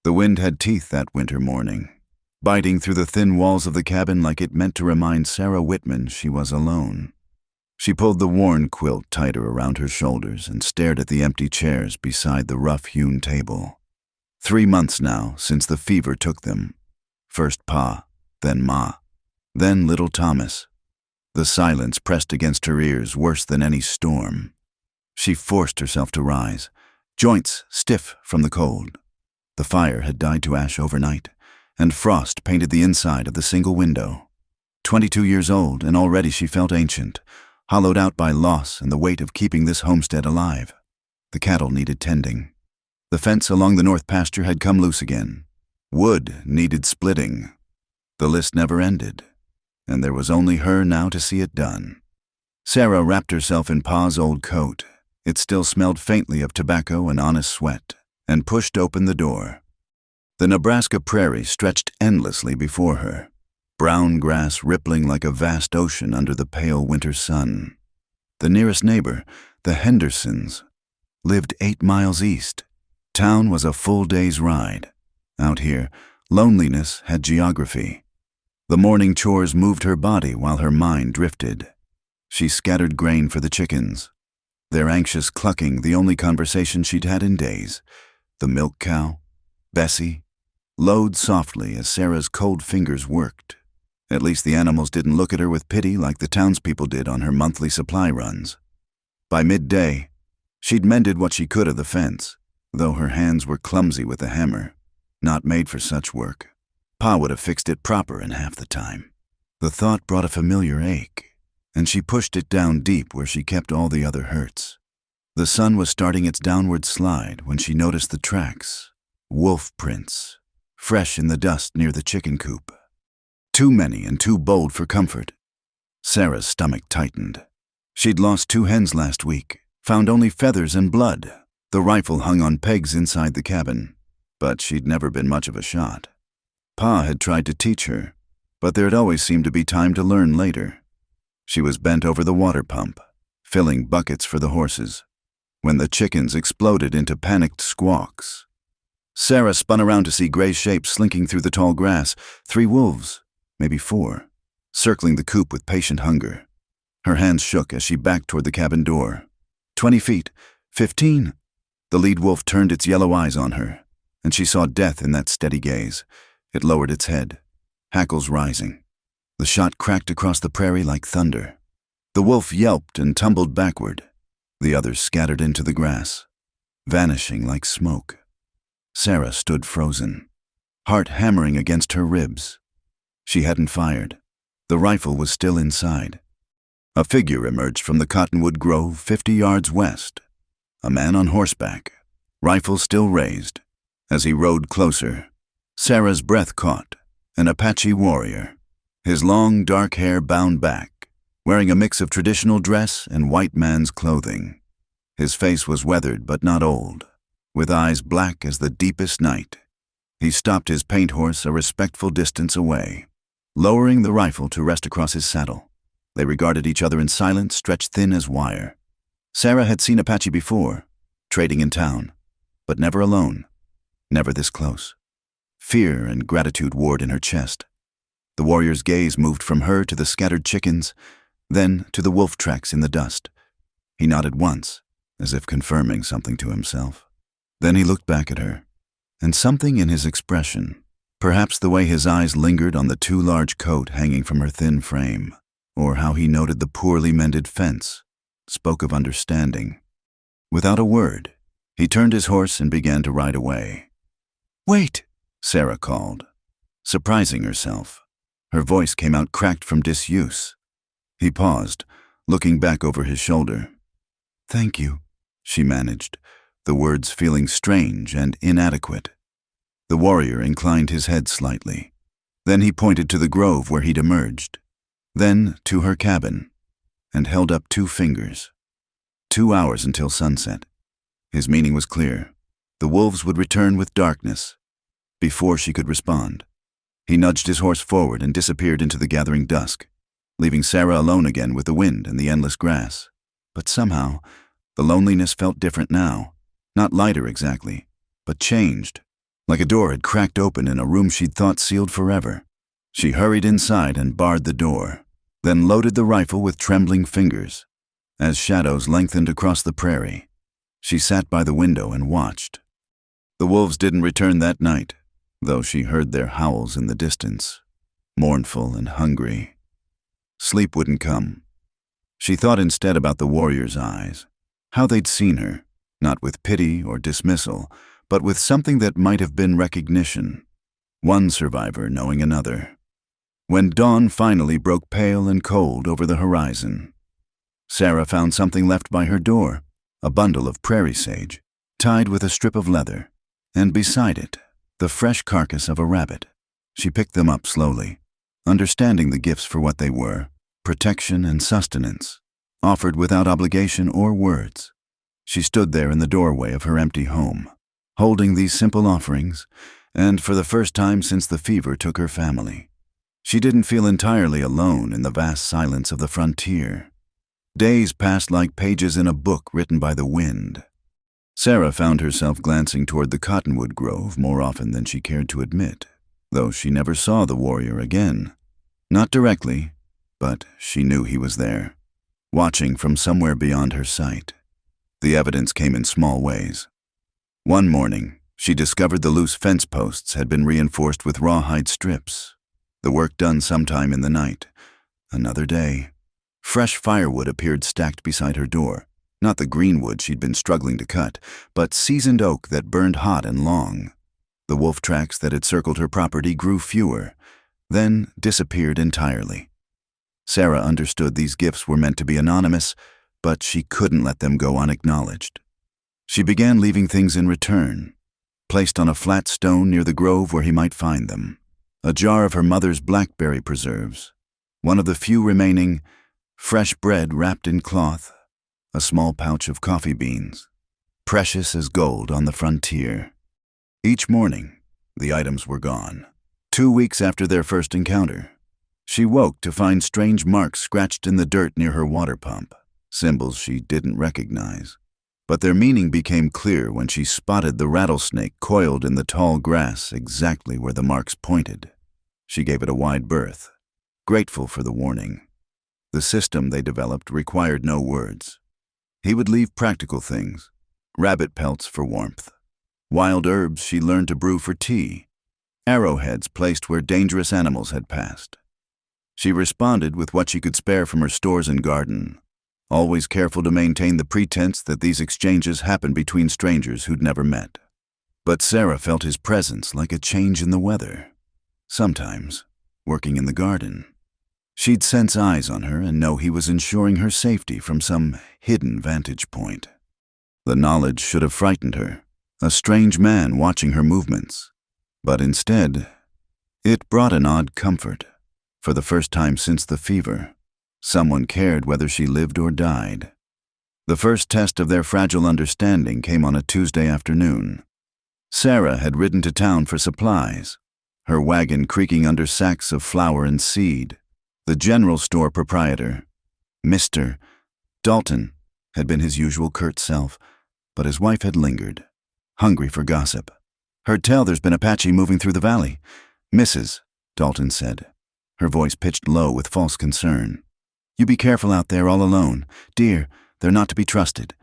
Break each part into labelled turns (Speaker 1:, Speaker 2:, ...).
Speaker 1: The wind had teeth that winter morning, biting through the thin walls of the cabin like it meant to remind Sarah Whitman she was alone. She pulled the worn quilt tighter around her shoulders and stared at the empty chairs beside the rough-hewn table. 3 months now since the fever took them. First Pa, then Ma, then little Thomas. The silence pressed against her ears worse than any storm. She forced herself to rise, joints stiff from the cold. The fire had died to ash overnight, and frost painted the inside of the single window. 22 years old, and already she felt ancient, hollowed out by loss and the weight of keeping this homestead alive. The cattle needed tending. The fence along the north pasture had come loose again. Wood needed splitting. The list never ended, and there was only her now to see it done. Sarah wrapped herself in Pa's old coat. It still smelled faintly of tobacco and honest sweat, and pushed open the door. The Nebraska prairie stretched endlessly before her, brown grass rippling like a vast ocean under the pale winter sun. The nearest neighbor, the Hendersons, lived 8 miles east. Town was a full day's ride. Out here, loneliness had geography. The morning chores moved her body while her mind drifted. She scattered grain for the chickens, their anxious clucking the only conversation she'd had in days. The milk cow, Bessie, lowed softly as Sarah's cold fingers worked. At least the animals didn't look at her with pity like the townspeople did on her monthly supply runs. By midday, she'd mended what she could of the fence, though her hands were clumsy with the hammer, not made for such work. Pa would have fixed it proper in half the time. The thought brought a familiar ache, and she pushed it down deep where she kept all the other hurts. The sun was starting its downward slide when she noticed the tracks, wolf prints, fresh in the dust near the chicken coop. Too many and too bold for comfort. Sarah's stomach tightened. She'd lost 2 hens last week, found only feathers and blood. The rifle hung on pegs inside the cabin, but she'd never been much of a shot. Pa had tried to teach her, but there'd always seemed to be time to learn later. She was bent over the water pump, filling buckets for the horses, when the chickens exploded into panicked squawks. Sarah spun around to see gray shapes slinking through the tall grass, 3 wolves, maybe 4, circling the coop with patient hunger. Her hands shook as she backed toward the cabin door. 20 feet, 15. The lead wolf turned its yellow eyes on her, and she saw death in that steady gaze. It lowered its head, hackles rising. The shot cracked across the prairie like thunder. The wolf yelped and tumbled backward. The others scattered into the grass, vanishing like smoke. Sarah stood frozen, heart hammering against her ribs. She hadn't fired. The rifle was still inside. A figure emerged from the cottonwood grove 50 yards west. A man on horseback, rifle still raised. As he rode closer, Sarah's breath caught, an Apache warrior, his long dark hair bound back, wearing a mix of traditional dress and white man's clothing. His face was weathered but not old, with eyes black as the deepest night. He stopped his paint horse a respectful distance away, lowering the rifle to rest across his saddle. They regarded each other in silence, stretched thin as wire. Sarah had seen Apache before, trading in town, but never alone, never this close. Fear and gratitude warred in her chest. The warrior's gaze moved from her to the scattered chickens, then to the wolf tracks in the dust. He nodded once, as if confirming something to himself. Then he looked back at her, and something in his expression, perhaps the way his eyes lingered on the too large coat hanging from her thin frame, or how he noted the poorly mended fence, spoke of understanding. Without a word, he turned his horse and began to ride away. "Wait!" Sarah called, surprising herself. Her voice came out cracked from disuse. He paused, looking back over his shoulder. "Thank you," she managed, the words feeling strange and inadequate. The warrior inclined his head slightly. Then he pointed to the grove where he'd emerged, then to her cabin, and held up 2 fingers. 2 hours until sunset. His meaning was clear. The wolves would return with darkness, before she could respond. He nudged his horse forward and disappeared into the gathering dusk, leaving Sarah alone again with the wind and the endless grass. But somehow, the loneliness felt different now. Not lighter exactly, but changed. like a door had cracked open in a room she'd thought sealed forever. She hurried inside and barred the door, then loaded the rifle with trembling fingers. As shadows lengthened across the prairie, she sat by the window and watched. The wolves didn't return that night, though she heard their howls in the distance, mournful and hungry. Sleep wouldn't come. She thought instead about the warrior's eyes, how they'd seen her, not with pity or dismissal, but with something that might have been recognition, one survivor knowing another. When dawn finally broke pale and cold over the horizon, Sarah found something left by her door, a bundle of prairie sage, tied with a strip of leather, and beside it, the fresh carcass of a rabbit. She picked them up slowly, understanding the gifts for what they were, protection and sustenance, offered without obligation or words. She stood there in the doorway of her empty home, holding these simple offerings, and for the first time since the fever took her family, she didn't feel entirely alone in the vast silence of the frontier. Days passed like pages in a book written by the wind. Sarah found herself glancing toward the cottonwood grove more often than she cared to admit, though she never saw the warrior again. Not directly, but she knew he was there, watching from somewhere beyond her sight. The evidence came in small ways. One morning, she discovered the loose fence posts had been reinforced with rawhide strips, the work done sometime in the night. Another day, fresh firewood appeared stacked beside her door, not the green wood she'd been struggling to cut, but seasoned oak that burned hot and long. The wolf tracks that had circled her property grew fewer, then disappeared entirely. Sarah understood these gifts were meant to be anonymous, but she couldn't let them go unacknowledged. She began leaving things in return, placed on a flat stone near the grove where he might find them. A jar of her mother's blackberry preserves, one of the few remaining, fresh bread wrapped in cloth, a small pouch of coffee beans, precious as gold on the frontier. Each morning, the items were gone. 2 weeks after their first encounter, she woke to find strange marks scratched in the dirt near her water pump, symbols she didn't recognize. But their meaning became clear when she spotted the rattlesnake coiled in the tall grass exactly where the marks pointed. She gave it a wide berth, grateful for the warning. The system they developed required no words. He would leave practical things, rabbit pelts for warmth, wild herbs she learned to brew for tea, arrowheads placed where dangerous animals had passed. She responded with what she could spare from her stores and garden, always careful to maintain the pretense that these exchanges happened between strangers who'd never met. But Sarah felt his presence like a change in the weather. Sometimes, working in the garden, she'd sense eyes on her and know he was ensuring her safety from some hidden vantage point. The knowledge should have frightened her, a strange man watching her movements. But instead, it brought an odd comfort. For the first time since the fever, someone cared whether she lived or died. The first test of their fragile understanding came on a Tuesday afternoon. Sarah had ridden to town for supplies, her wagon creaking under sacks of flour and seed. The general store proprietor, Mr. Dalton, had been his usual curt self, but his wife had lingered, hungry for gossip. "Heard tell there's been Apache moving through the valley." "Mrs.," Dalton said, her voice pitched low with false concern. "You be careful out there all alone. Dear, they're not to be trusted,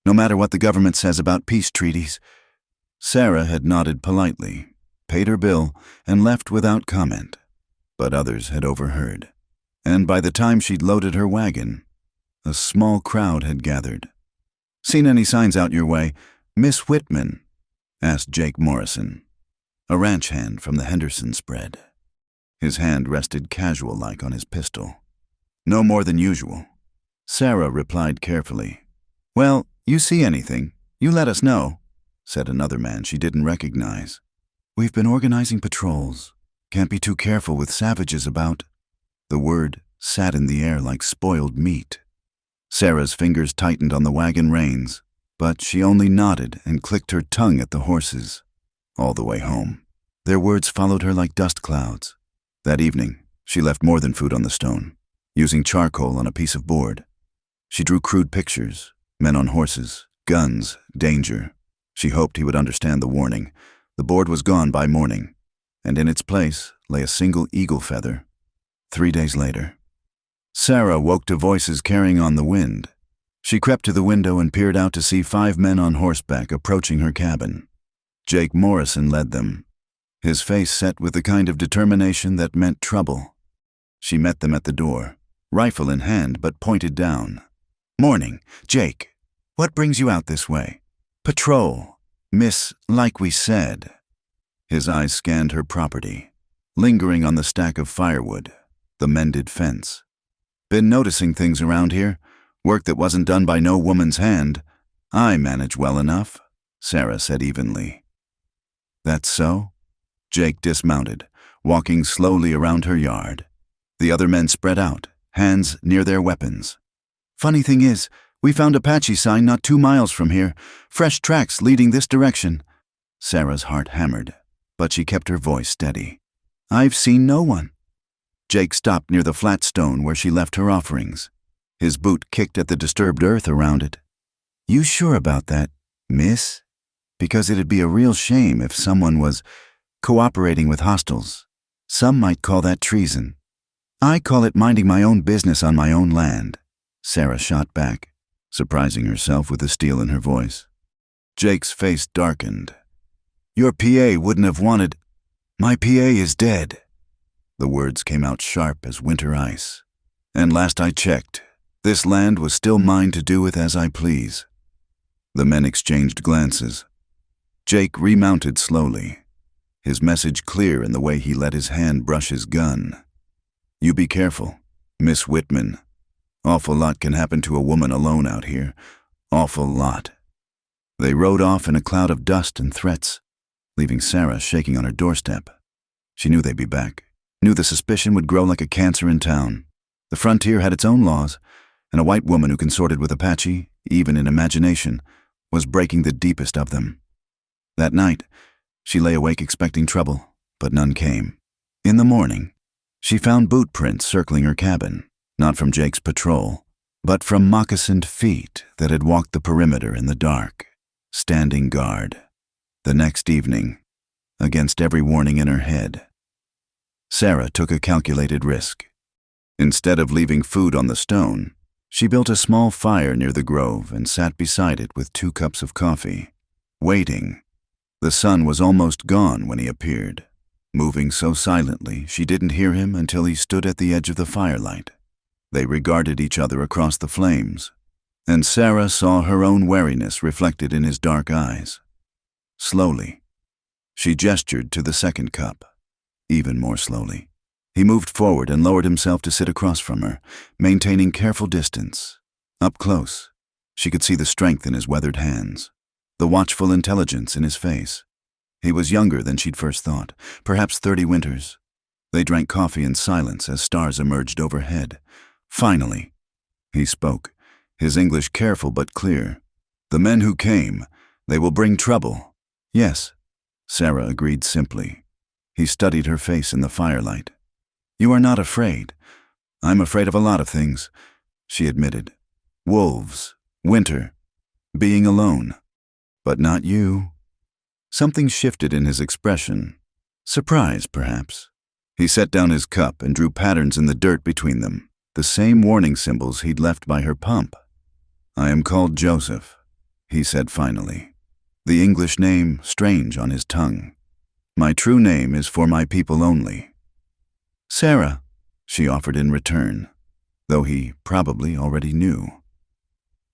Speaker 1: no matter what the government says about peace treaties." Sarah had nodded politely, paid her bill, and left without comment. But others had overheard, and by the time she'd loaded her wagon, a small crowd had gathered. "Seen any signs out your way, Miss Whitman?" asked Jake Morrison, a ranch hand from the Henderson spread. His hand rested casual-like on his pistol. "No more than usual." Sarah replied carefully. "Well, you see anything, you let us know," said another man she didn't recognize. "We've been organizing patrols. Can't be too careful with savages about." The word sat in the air like spoiled meat. Sarah's fingers tightened on the wagon reins, but she only nodded and clicked her tongue at the horses. All the way home, their words followed her like dust clouds. That evening, she left more than food on the stone, using charcoal on a piece of board. She drew crude pictures, men on horses, guns, danger. She hoped he would understand the warning, The board was gone by morning, and in its place lay a single eagle feather. 3 days later. Sarah woke to voices carrying on the wind. She crept to the window and peered out to see 5 men on horseback approaching her cabin. Jake Morrison led them, his face set with the kind of determination that meant trouble. She met them at the door, rifle in hand but pointed down. "Morning, Jake. What brings you out this way?" "Patrol, miss, like we said." His eyes scanned her property, lingering on the stack of firewood, the mended fence. "Been noticing things around here, work that wasn't done by no woman's hand. I manage well enough," Sarah said evenly. "That's so?" Jake dismounted, walking slowly around her yard. The other men spread out, hands near their weapons. "Funny thing is, we found Apache sign not 2 miles from here, fresh tracks leading this direction." Sarah's heart hammered, but she kept her voice steady. "I've seen no one." Jake stopped near the flat stone where she left her offerings. His boot kicked at the disturbed earth around it. "You sure about that, miss? Because it'd be a real shame if someone was cooperating with hostiles. Some might call that treason." "I call it minding my own business on my own land," Sarah shot back, surprising herself with the steel in her voice. Jake's face darkened. "Your PA wouldn't have wanted—" "My PA is dead." The words came out sharp as winter ice. "And last I checked, this land was still mine to do with as I please." The men exchanged glances. Jake remounted slowly, his message clear in the way he let his hand brush his gun. "You be careful, Miss Whitman. Awful lot can happen to a woman alone out here. Awful lot." They rode off in a cloud of dust and threats, leaving Sarah shaking on her doorstep. She knew they'd be back, knew the suspicion would grow like a cancer in town. The frontier had its own laws, and a white woman who consorted with Apache, even in imagination, was breaking the deepest of them. That night, she lay awake expecting trouble, but none came. In the morning, she found boot prints circling her cabin, not from Jake's patrol, but from moccasined feet that had walked the perimeter in the dark, standing guard. The next evening, against every warning in her head, Sarah took a calculated risk. Instead of leaving food on the stone, she built a small fire near the grove and sat beside it with 2 cups of coffee, waiting. The sun was almost gone when he appeared, moving so silently she didn't hear him until he stood at the edge of the firelight. They regarded each other across the flames, and Sarah saw her own wariness reflected in his dark eyes. Slowly, she gestured to the second cup. Even more slowly, he moved forward and lowered himself to sit across from her, maintaining careful distance. Up close, she could see the strength in his weathered hands, the watchful intelligence in his face. He was younger than she'd first thought, perhaps 30 winters. They drank coffee in silence as stars emerged overhead. Finally, he spoke, his English careful but clear. "The men who came, they will bring trouble." "Yes," Sarah agreed simply. He studied her face in the firelight. "You are not afraid." "I'm afraid of a lot of things," she admitted. "Wolves, winter, being alone. But not you." Something shifted in his expression. Surprise, perhaps. He set down his cup and drew patterns in the dirt between them, the same warning symbols he'd left by her pump. "I am called Joseph," he said finally, the English name strange on his tongue. "My true name is for my people only." "Sarah," she offered in return, though he probably already knew.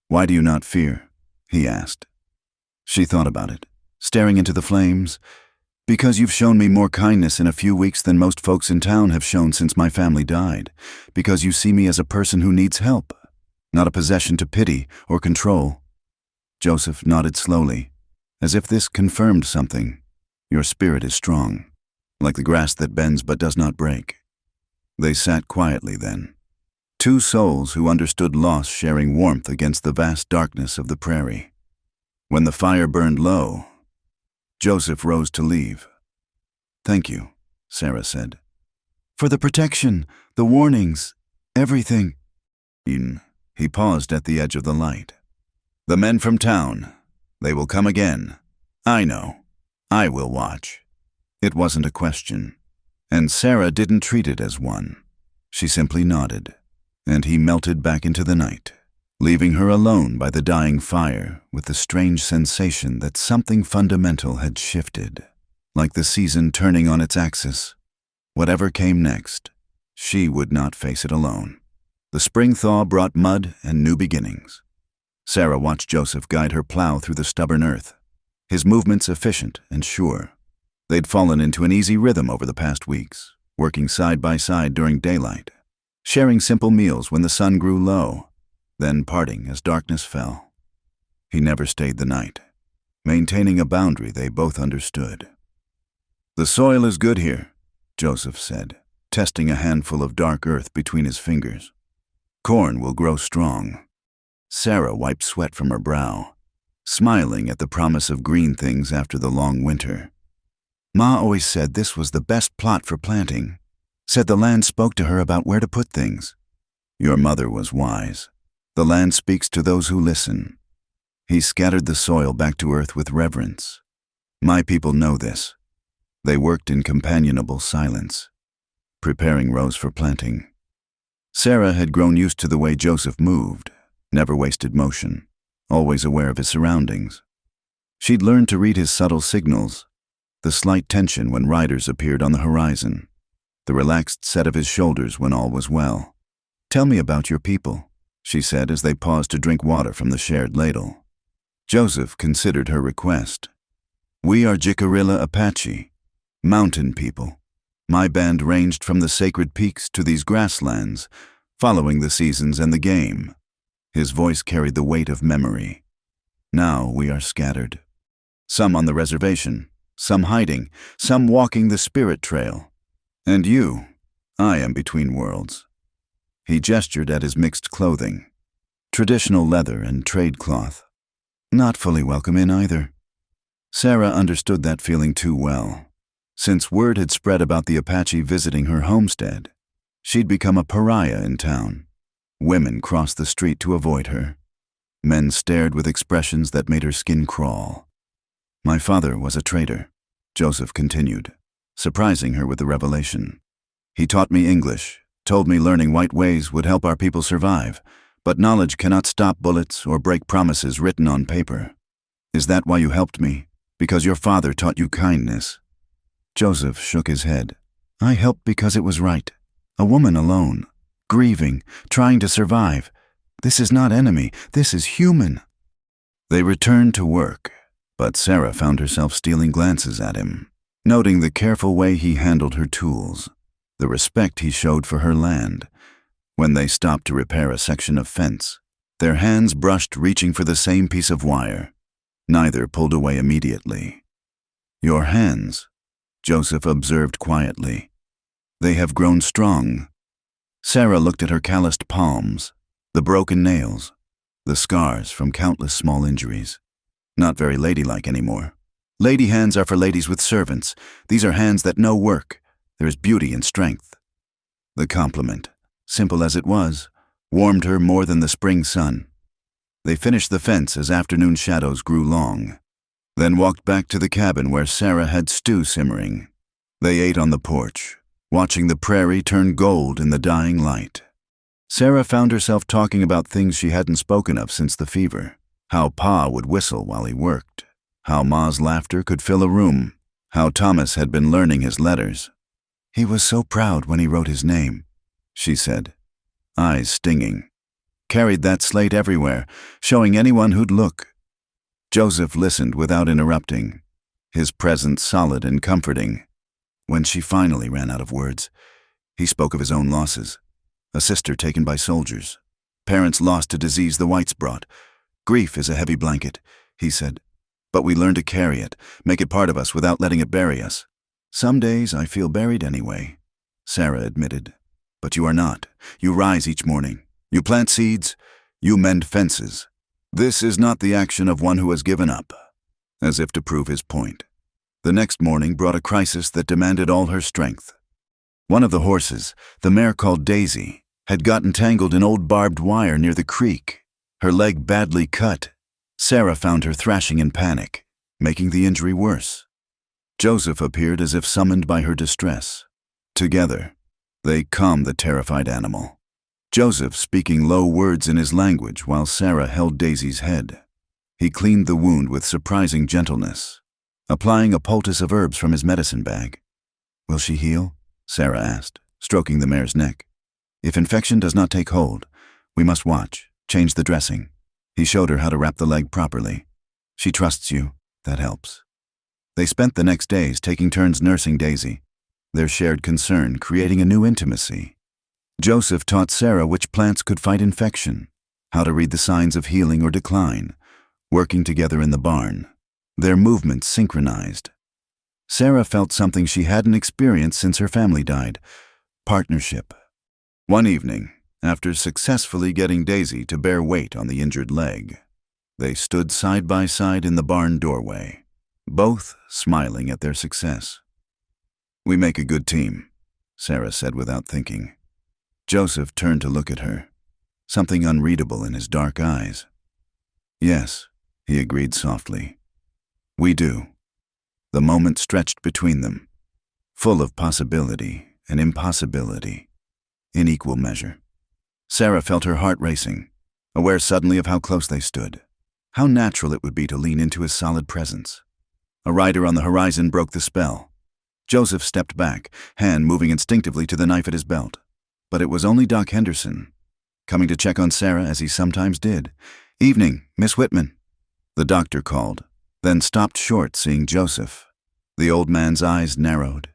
Speaker 1: "Why do you not fear?" he asked. She thought about it, staring into the flames. "Because you've shown me more kindness in a few weeks than most folks in town have shown since my family died. Because you see me as a person who needs help, not a possession to pity or control." Joseph nodded slowly, as if this confirmed something. "Your spirit is strong, like the grass that bends but does not break." They sat quietly then, 2 souls who understood loss sharing warmth against the vast darkness of the prairie. When the fire burned low, Joseph rose to leave. "Thank you," Sarah said. "For the protection, the warnings, everything." He paused at the edge of the light. "The men from town, they will come again. I know. I will watch. It wasn't a question. And Sarah didn't treat it as one. She simply nodded, and he melted back into the night, leaving her alone by the dying fire with the strange sensation that something fundamental had shifted, like the season turning on its axis. Whatever came next, she would not face it alone. The spring thaw brought mud and new beginnings. Sarah watched Joseph guide her plow through the stubborn earth, his movements efficient and sure. They'd fallen into an easy rhythm over the past weeks, working side by side during daylight, sharing simple meals when the sun grew low, then parting as darkness fell. He never stayed the night, maintaining a boundary they both understood. "The soil is good here," Joseph said, testing a handful of dark earth between his fingers. "Corn will grow strong." Sarah wiped sweat from her brow, smiling at the promise of green things after the long winter. "Ma always said this was the best plot for planting, said the land spoke to her about where to put things." "Your mother was wise. The land speaks to those who listen." He scattered the soil back to earth with reverence. "My people know this." They worked in companionable silence, preparing rows for planting. Sarah had grown used to the way Joseph moved, never wasted motion, always aware of his surroundings. She'd learned to read his subtle signals, the slight tension when riders appeared on the horizon, the relaxed set of his shoulders when all was well. "Tell me about your people," she said as they paused to drink water from the shared ladle. Joseph considered her request. "We are Jicarilla Apache, mountain people. My band ranged from the sacred peaks to these grasslands, following the seasons and the game." His voice carried the weight of memory. "Now we are scattered. Some on the reservation, some hiding, some walking the spirit trail. And you, I am between worlds." He gestured at his mixed clothing, traditional leather and trade cloth. "Not fully welcome in either." Sarah understood that feeling too well. Since word had spread about the Apache visiting her homestead, she'd become a pariah in town. Women crossed the street to avoid her. Men stared with expressions that made her skin crawl. "My father was a trader," Joseph continued, surprising her with the revelation. "He taught me English, told me learning white ways would help our people survive, but knowledge cannot stop bullets or break promises written on paper. Is that why you helped me? Because your father taught you kindness?" Joseph shook his head. "I helped because it was right. A woman alone, grieving, trying to survive. This is not enemy, this is human." They returned to work, but Sarah found herself stealing glances at him, noting the careful way he handled her tools, the respect he showed for her land. When they stopped to repair a section of fence, their hands brushed reaching for the same piece of wire. Neither pulled away immediately. "Your hands," Joseph observed quietly. "They have grown strong." Sarah looked at her calloused palms, the broken nails, the scars from countless small injuries. Not very ladylike anymore. Lady hands are for ladies with servants. These are hands that know work. There is beauty in strength. The compliment, simple as it was, warmed her more than the spring sun. They finished the fence as afternoon shadows grew long, then walked back to the cabin where Sarah had stew simmering. They ate on the porch, watching the prairie turn gold in the dying light. Sarah found herself talking about things she hadn't spoken of since the fever. How Pa would whistle while he worked. How Ma's laughter could fill a room. How Thomas had been learning his letters. "He was so proud when he wrote his name," she said, eyes stinging. Carried that slate everywhere, showing anyone who'd look. Joseph listened without interrupting, his presence solid and comforting. When she finally ran out of words, he spoke of his own losses. A sister taken by soldiers. Parents lost to disease the whites brought. "Grief is a heavy blanket," he said. "But we learn to carry it, make it part of us without letting it bury us." "Some days I feel buried anyway," Sarah admitted. "But you are not. You rise each morning. You plant seeds. You mend fences. This is not the action of one who has given up." As if to prove his point, the next morning brought a crisis that demanded all her strength. One of the horses, the mare called Daisy, had gotten tangled in old barbed wire near the creek, her leg badly cut. Sarah found her thrashing in panic, making the injury worse. Joseph appeared as if summoned by her distress. Together, they calmed the terrified animal, Joseph speaking low words in his language while Sarah held Daisy's head. He cleaned the wound with surprising gentleness, applying a poultice of herbs from his medicine bag. "Will she heal?" Sarah asked, stroking the mare's neck. "If infection does not take hold, we must watch, change the dressing." He showed her how to wrap the leg properly. "She trusts you. That helps." They spent the next days taking turns nursing Daisy, their shared concern creating a new intimacy. Joseph taught Sarah which plants could fight infection, how to read the signs of healing or decline, working together in the barn, their movements synchronized. Sarah felt something she hadn't experienced since her family died: partnership. One evening, after successfully getting Daisy to bear weight on the injured leg, they stood side by side in the barn doorway, both smiling at their success. "We make a good team," Sarah said without thinking. Joseph turned to look at her, something unreadable in his dark eyes. "Yes," he agreed softly. "We do." The moment stretched between them, full of possibility and impossibility, in equal measure. Sarah felt her heart racing, aware suddenly of how close they stood, how natural it would be to lean into his solid presence. A rider on the horizon broke the spell. Joseph stepped back, hand moving instinctively to the knife at his belt. But it was only Doc Henderson, coming to check on Sarah as he sometimes did. "Evening, Miss Whitman," the doctor called, then stopped short seeing Joseph. The old man's eyes narrowed,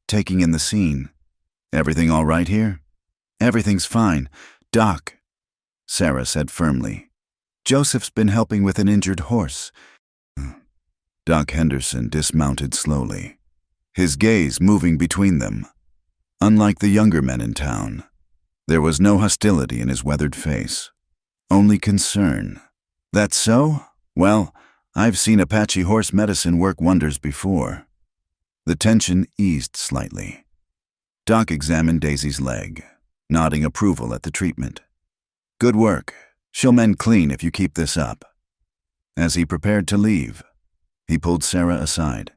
Speaker 1: taking in the scene. "Everything all right here?" "Everything's fine, Doc," Sarah said firmly. "Joseph's been helping with an injured horse." Doc Henderson dismounted slowly, his gaze moving between them. Unlike the younger men in town, there was no hostility in his weathered face, only concern. "That's so? Well, I've seen Apache horse medicine work wonders before." The tension eased slightly. Doc examined Daisy's leg, nodding approval at the treatment. "Good work. She'll mend clean if you keep this up." As he prepared to leave, he pulled Sarah aside.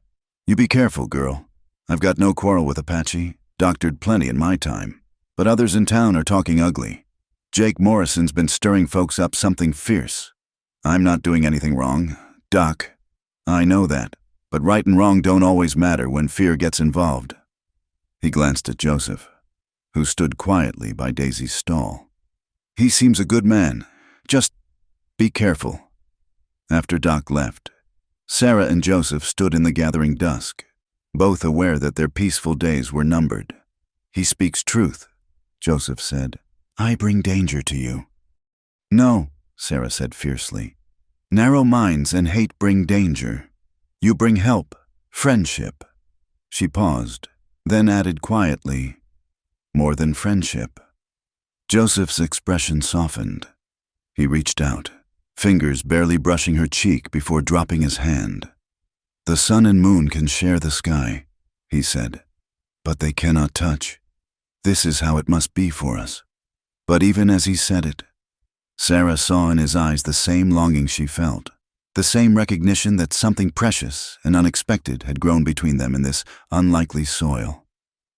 Speaker 1: "You be careful, girl. I've got no quarrel with Apache. Doctored plenty in my time. But others in town are talking ugly. Jake Morrison's been stirring folks up something fierce. I'm not doing anything wrong, Doc. I know that, but right and wrong don't always matter when fear gets involved." He glanced at Joseph, who stood quietly by Daisy's stall. "He seems a good man. Just be careful." After Doc left, Sarah and Joseph stood in the gathering dusk, both aware that their peaceful days were numbered. "He speaks truth," Joseph said. "I bring danger to you." "No," Sarah said fiercely. "Narrow minds and hate bring danger. You bring help, friendship." She paused, then added quietly, "More than friendship." Joseph's expression softened. He reached out, fingers barely brushing her cheek before dropping his hand. "The sun and moon can share the sky," he said, "but they cannot touch. This is how it must be for us." But even as he said it, Sarah saw in his eyes the same longing she felt, the same recognition that something precious and unexpected had grown between them in this unlikely soil.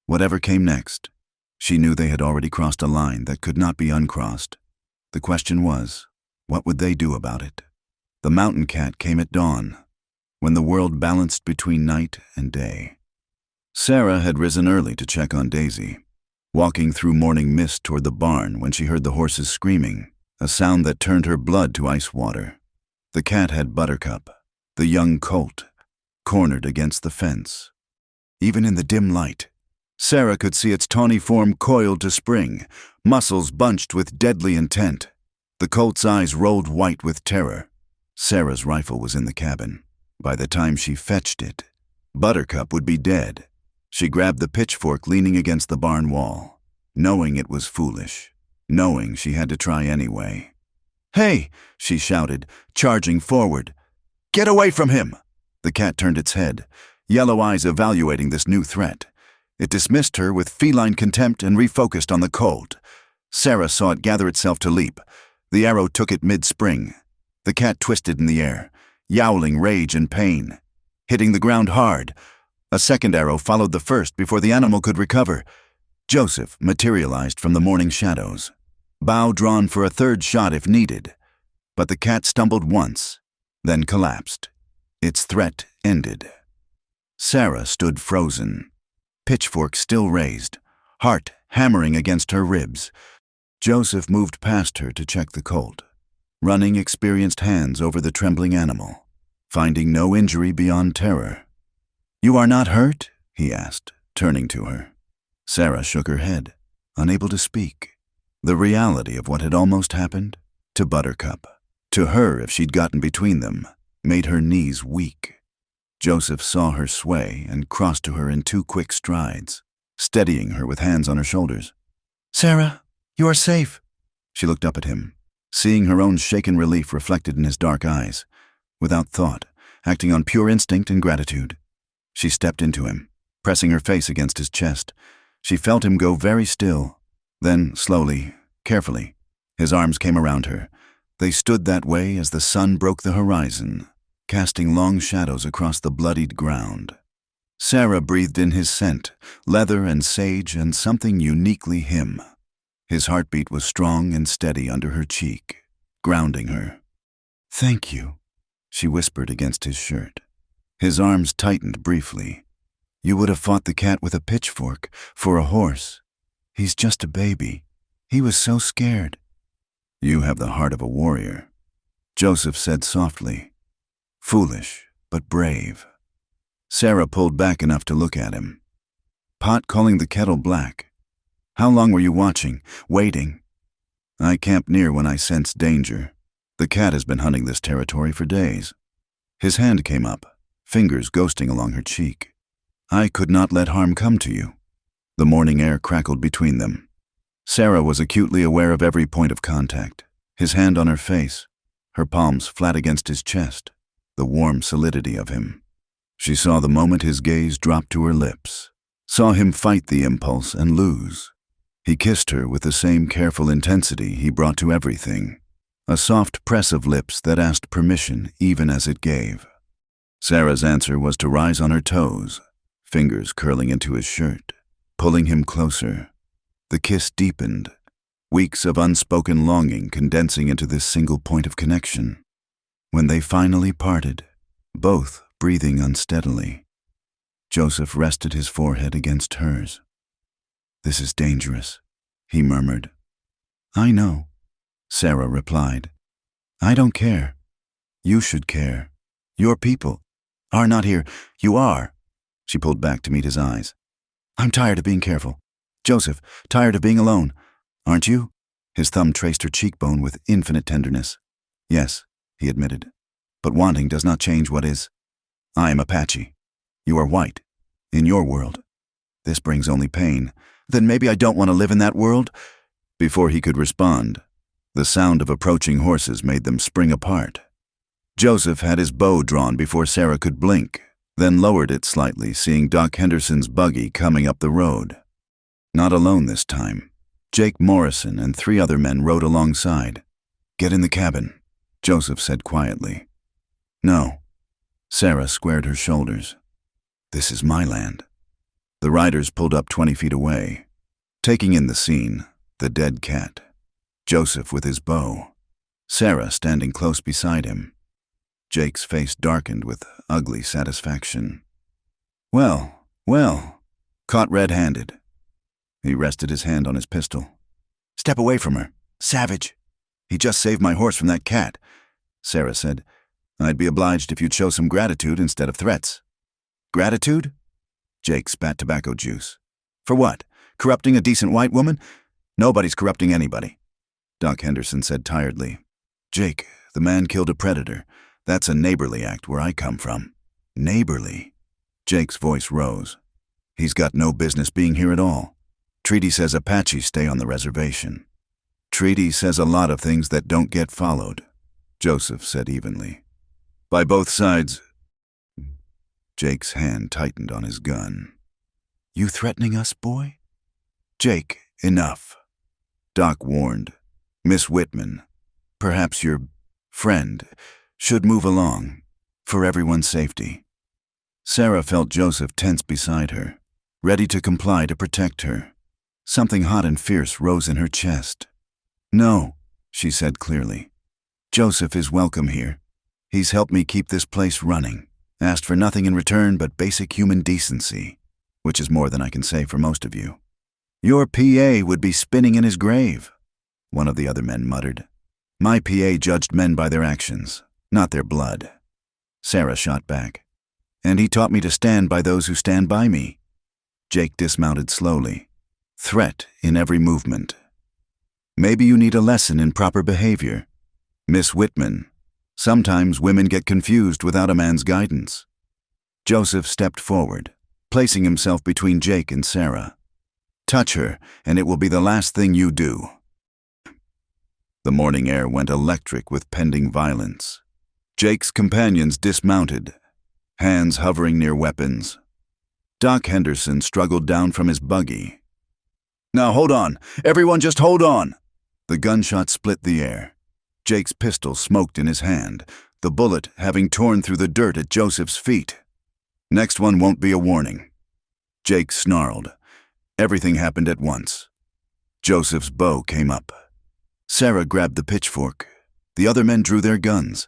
Speaker 1: Whatever came next, she knew they had already crossed a line that could not be uncrossed. The question was, what would they do about it? The mountain cat came at dawn, when the world balanced between night and day. Sarah had risen early to check on Daisy, walking through morning mist toward the barn when she heard the horses screaming, a sound that turned her blood to ice water. The cat had Buttercup, the young colt, cornered against the fence. Even in the dim light, Sarah could see its tawny form coiled to spring, muscles bunched with deadly intent. The colt's eyes rolled white with terror. Sarah's rifle was in the cabin. By the time she fetched it, Buttercup would be dead. She grabbed the pitchfork leaning against the barn wall, knowing it was foolish, knowing she had to try anyway. "Hey!" she shouted, charging forward. "Get away from him!" The cat turned its head, yellow eyes evaluating this new threat. It dismissed her with feline contempt and refocused on the colt. Sarah saw it gather itself to leap. The arrow took it mid-spring. The cat twisted in the air, yowling rage and pain, hitting the ground hard. A second arrow followed the first before the animal could recover. Joseph materialized from the morning shadows, bow drawn for a third shot if needed. But the cat stumbled once, then collapsed. Its threat ended. Sarah stood frozen, pitchfork still raised, heart hammering against her ribs. Joseph moved past her to check the colt, running experienced hands over the trembling animal, finding no injury beyond terror. "You are not hurt?" he asked, turning to her. Sarah shook her head, unable to speak. The reality of what had almost happened to Buttercup, to her if she'd gotten between them, made her knees weak. Joseph saw her sway and crossed to her in 2 quick strides, steadying her with hands on her shoulders. "Sarah, you are safe." She looked up at him, seeing her own shaken relief reflected in his dark eyes. Without thought, acting on pure instinct and gratitude, she stepped into him, pressing her face against his chest. She felt him go very still. Then, slowly, carefully, his arms came around her. They stood that way as the sun broke the horizon, casting long shadows across the bloodied ground. Sarah breathed in his scent, leather and sage and something uniquely him. His heartbeat was strong and steady under her cheek, grounding her. "Thank you," she whispered against his shirt. His arms tightened briefly. "You would have fought the cat with a pitchfork for a horse. He's just a baby. He was so scared." "You have the heart of a warrior," Joseph said softly. "Foolish, but brave." Sarah pulled back enough to look at him. "Pot calling the kettle black. How long were you watching, waiting?" "I camped near when I sensed danger. The cat has been hunting this territory for days." His hand came up, fingers ghosting along her cheek. "I could not let harm come to you." The morning air crackled between them. Sarah was acutely aware of every point of contact, his hand on her face, her palms flat against his chest, the warm solidity of him. She saw the moment his gaze dropped to her lips, saw him fight the impulse and lose. He kissed her with the same careful intensity he brought to everything, a soft press of lips that asked permission even as it gave. Sarah's answer was to rise on her toes, fingers curling into his shirt, pulling him closer. The kiss deepened, weeks of unspoken longing condensing into this single point of connection. When they finally parted, both breathing unsteadily, Joseph rested his forehead against hers. "This is dangerous," he murmured. "I know," Sarah replied. "I don't care. You should care. Your people are not here. You are." She pulled back to meet his eyes. "I'm tired of being careful. Joseph, tired of being alone. Aren't you?" His thumb traced her cheekbone with infinite tenderness. "Yes," he admitted, "but wanting does not change what is. I am Apache. You are white. In your world. This brings only pain. Then maybe I don't want to live in that world?" Before he could respond, the sound of approaching horses made them spring apart. Joseph had his bow drawn before Sarah could blink, then lowered it slightly, seeing Doc Henderson's buggy coming up the road. Not alone this time. Jake Morrison and 3 other men rode alongside. "Get in the cabin," Joseph said quietly. "No." Sarah squared her shoulders. "This is my land." The riders pulled up 20 feet away, taking in the scene, the dead cat, Joseph with his bow, Sarah standing close beside him. Jake's face darkened with ugly satisfaction. Well, caught red-handed." He rested his hand on his pistol. "Step away from her, savage." "He just saved my horse from that cat," Sarah said. "I'd be obliged if you'd show some gratitude instead of threats." "Gratitude?" Jake spat tobacco juice. "For what? Corrupting a decent white woman? Nobody's corrupting anybody," Doc Henderson said tiredly. "Jake, the man killed a predator. That's a neighborly act where I come from." "Neighborly?" Jake's voice rose. "He's got no business being here at all. Treaty says Apache stay on the reservation." "Treaty says a lot of things that don't get followed," Joseph said evenly. "By both sides." Jake's hand tightened on his gun. "You threatening us, boy?" "Jake, enough," Doc warned. "Miss Whitman, perhaps your friend, should move along, for everyone's safety." Sarah felt Joseph tense beside her, ready to comply to protect her. Something hot and fierce rose in her chest. "No," she said clearly. "Joseph is welcome here. He's helped me keep this place running. Asked for nothing in return but basic human decency, which is more than I can say for most of you." "Your PA would be spinning in his grave," one of the other men muttered. "My PA judged men by their actions, not their blood." Sarah shot back. "And he taught me to stand by those who stand by me." Jake dismounted slowly, threat in every movement. "Maybe you need a lesson in proper behavior. Miss Whitman, sometimes women get confused without a man's guidance." Joseph stepped forward, placing himself between Jake and Sarah. "Touch her, and it will be the last thing you do." The morning air went electric with pending violence. Jake's companions dismounted, hands hovering near weapons. Doc Henderson struggled down from his buggy. "Now hold on! Everyone just hold on!" The gunshot split the air. Jake's pistol smoked in his hand, the bullet having torn through the dirt at Joseph's feet. "Next one won't be a warning." Jake snarled. Everything happened at once. Joseph's bow came up. Sarah grabbed the pitchfork. The other men drew their guns.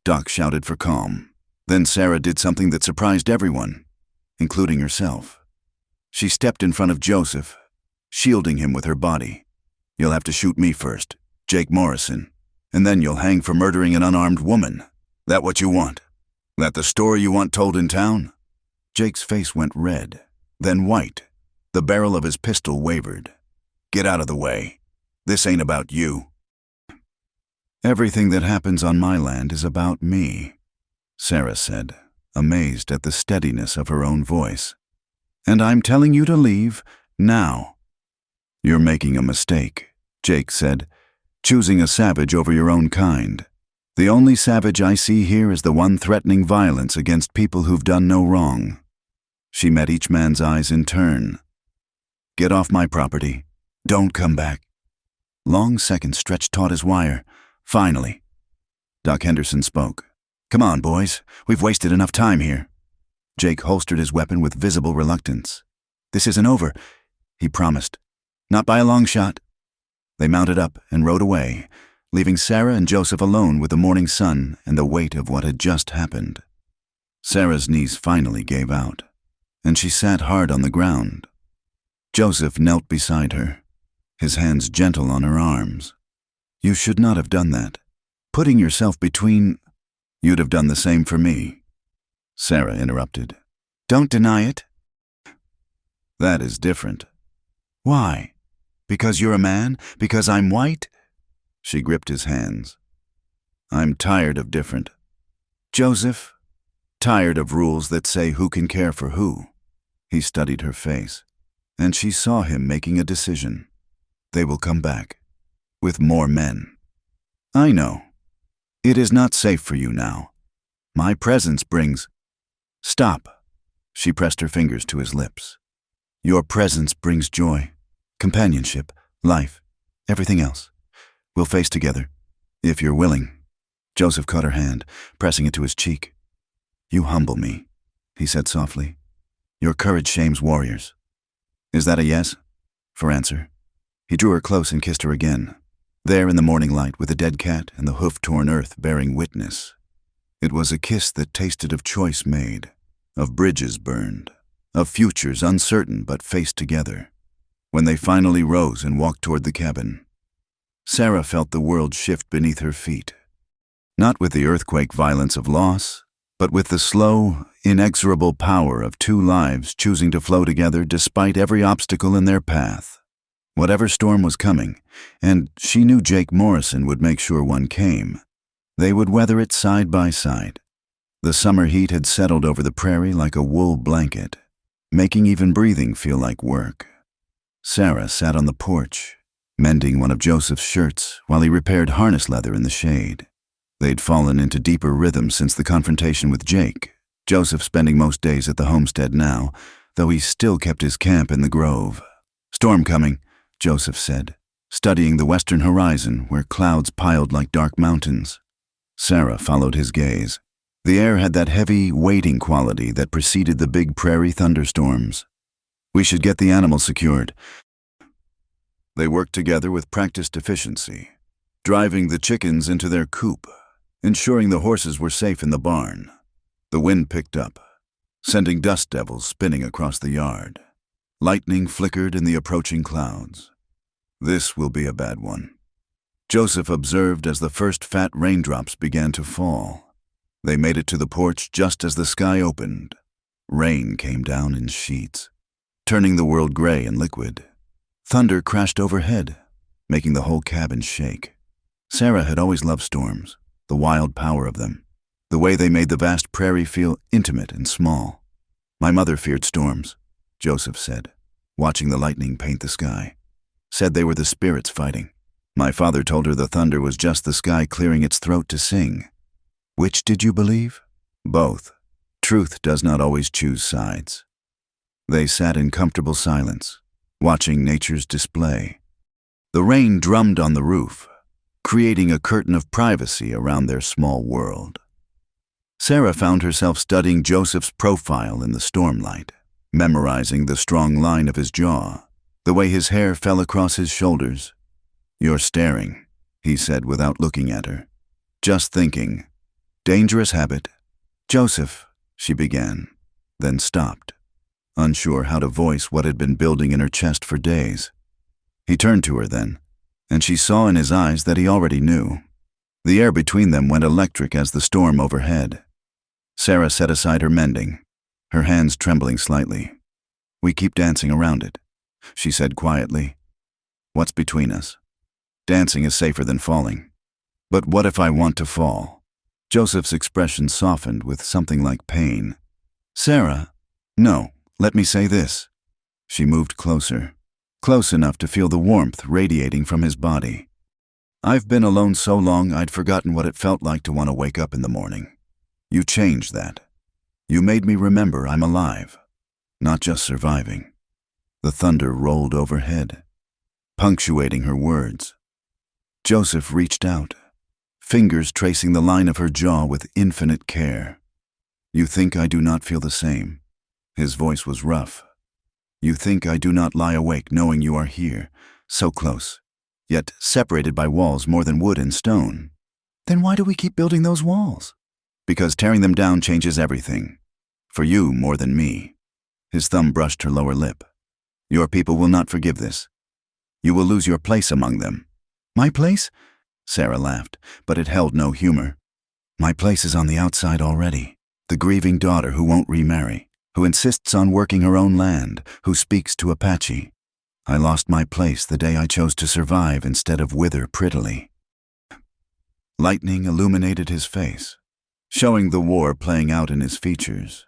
Speaker 1: Doc shouted for calm. Then Sarah did something that surprised everyone, including herself. She stepped in front of Joseph, shielding him with her body. "You'll have to shoot me first, Jake Morrison, and then you'll hang for murdering an unarmed woman. That what you want? That the story you want told in town?" Jake's face went red, then white. The barrel of his pistol wavered. "Get out of the way. This ain't about you." "Everything that happens on my land is about me," Sarah said, amazed at the steadiness of her own voice. "And I'm telling you to leave now." "You're making a mistake," Jake said, "choosing a savage over your own kind. The only savage I see here is the one threatening violence against people who've done no wrong." She met each man's eyes in turn. "Get off my property. Don't come back." Long seconds stretched taut as wire. Finally, Doc Henderson spoke. "Come on, boys. We've wasted enough time here." Jake holstered his weapon with visible reluctance. "This isn't over," he promised. "Not by a long shot." They mounted up and rode away, leaving Sarah and Joseph alone with the morning sun and the weight of what had just happened. Sarah's knees finally gave out, and she sat hard on the ground. Joseph knelt beside her, his hands gentle on her arms. "You should not have done that. Putting yourself between—" "You'd have done the same for me," Sarah interrupted. "Don't deny it." "That is different." "Why? Because you're a man? Because I'm white?" She gripped his hands. "I'm tired of different. Joseph, tired of rules that say who can care for who." He studied her face, and she saw him making a decision. "They will come back, with more men. I know. It is not safe for you now. My presence brings—" "Stop." She pressed her fingers to his lips. "Your presence brings joy, companionship, life, everything else. We'll face together, if you're willing." Joseph caught her hand, pressing it to his cheek. "You humble me," he said softly. "Your courage shames warriors." "Is that a yes?" For answer, he drew her close and kissed her again, there in the morning light with the dead cat and the hoof-torn earth bearing witness. It was a kiss that tasted of choice made, of bridges burned, of futures uncertain but faced together. When they finally rose and walked toward the cabin, Sarah felt the world shift beneath her feet, not with the earthquake violence of loss, but with the slow, inexorable power of two lives choosing to flow together despite every obstacle in their path. Whatever storm was coming, and she knew Jake Morrison would make sure one came, they would weather it side by side. The summer heat had settled over the prairie like a wool blanket, making even breathing feel like work. Sarah sat on the porch, mending one of Joseph's shirts while he repaired harness leather in the shade. They'd fallen into deeper rhythm since the confrontation with Jake, Joseph spending most days at the homestead now, though he still kept his camp in the grove. "Storm coming," Joseph said, studying the western horizon where clouds piled like dark mountains. Sarah followed his gaze. The air had that heavy, waiting quality that preceded the big prairie thunderstorms. We should get the animals secured. They worked together with practiced efficiency, driving the chickens into their coop, ensuring the horses were safe in the barn. The wind picked up, sending dust devils spinning across the yard. Lightning flickered in the approaching clouds. This will be a bad one. Joseph observed as the first fat raindrops began to fall. They made it to the porch just as the sky opened. Rain came down in sheets, turning the world gray and liquid. Thunder crashed overhead, making the whole cabin shake. Sarah had always loved storms, the wild power of them, the way they made the vast prairie feel intimate and small. My mother feared storms, Joseph said, watching the lightning paint the sky. Said they were the spirits fighting. My father told her the thunder was just the sky clearing its throat to sing. Which did you believe? Both. Truth does not always choose sides. They sat in comfortable silence, watching nature's display. The rain drummed on the roof, creating a curtain of privacy around their small world. Sarah found herself studying Joseph's profile in the stormlight, memorizing the strong line of his jaw, the way his hair fell across his shoulders. "You're staring," he said without looking at her. "Just thinking. Dangerous habit." "Joseph," she began, then stopped, unsure how to voice what had been building in her chest for days. He turned to her then, and she saw in his eyes that he already knew. The air between them went electric as the storm overhead. Sarah set aside her mending, her hands trembling slightly. "We keep dancing around it," she said quietly. "What's between us? Dancing is safer than falling. But what if I want to fall?" Joseph's expression softened with something like pain. "Sarah, no, let me say this." She moved closer, close enough to feel the warmth radiating from his body. "I've been alone so long I'd forgotten what it felt like to want to wake up in the morning. You changed that. You made me remember I'm alive, not just surviving." The thunder rolled overhead, punctuating her words. Joseph reached out, fingers tracing the line of her jaw with infinite care. "You think I do not feel the same?" His voice was rough. "You think I do not lie awake knowing you are here, so close, yet separated by walls more than wood and stone? Then why do we keep building those walls?" "Because tearing them down changes everything. For you more than me." His thumb brushed her lower lip. "Your people will not forgive this. You will lose your place among them." "My place?" Sarah laughed, but it held no humor. "My place is on the outside already. The grieving daughter who won't remarry, who insists on working her own land, who speaks to Apache. I lost my place the day I chose to survive instead of wither prettily." Lightning illuminated his face, showing the war playing out in his features.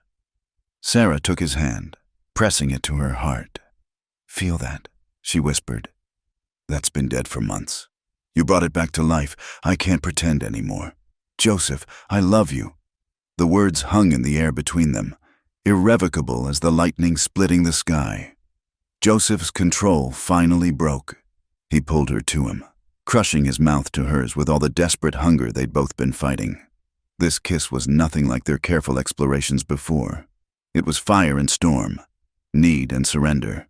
Speaker 1: Sarah took his hand, pressing it to her heart. "Feel that," she whispered. "That's been dead for months. You brought it back to life. I can't pretend anymore. Joseph, I love you." The words hung in the air between them, irrevocable as the lightning splitting the sky. Joseph's control finally broke. He pulled her to him, crushing his mouth to hers with all the desperate hunger they'd both been fighting. This kiss was nothing like their careful explorations before. It was fire and storm, need and surrender.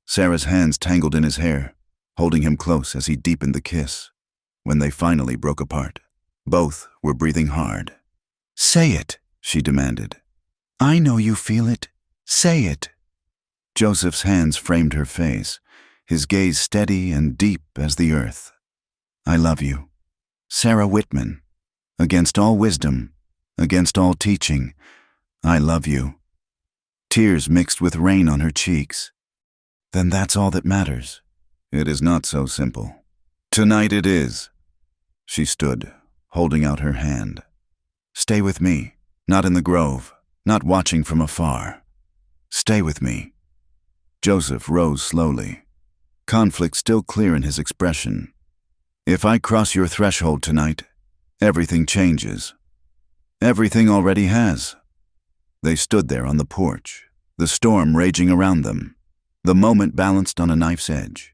Speaker 1: Sarah's hands tangled in his hair, holding him close as he deepened the kiss. When they finally broke apart, both were breathing hard. "Say it," she demanded. "I know you feel it. Say it." Joseph's hands framed her face, his gaze steady and deep as the earth. "I love you. Sarah Whitman. Against all wisdom, against all teaching, I love you." Tears mixed with rain on her cheeks. "Then that's all that matters." "It is not so simple. Tonight it is." She stood, holding out her hand. "Stay with me, not in the grove, not watching from afar. Stay with me." Joseph rose slowly, conflict still clear in his expression. "If I cross your threshold tonight, everything changes. Everything already has." They stood there on the porch, the storm raging around them, the moment balanced on a knife's edge.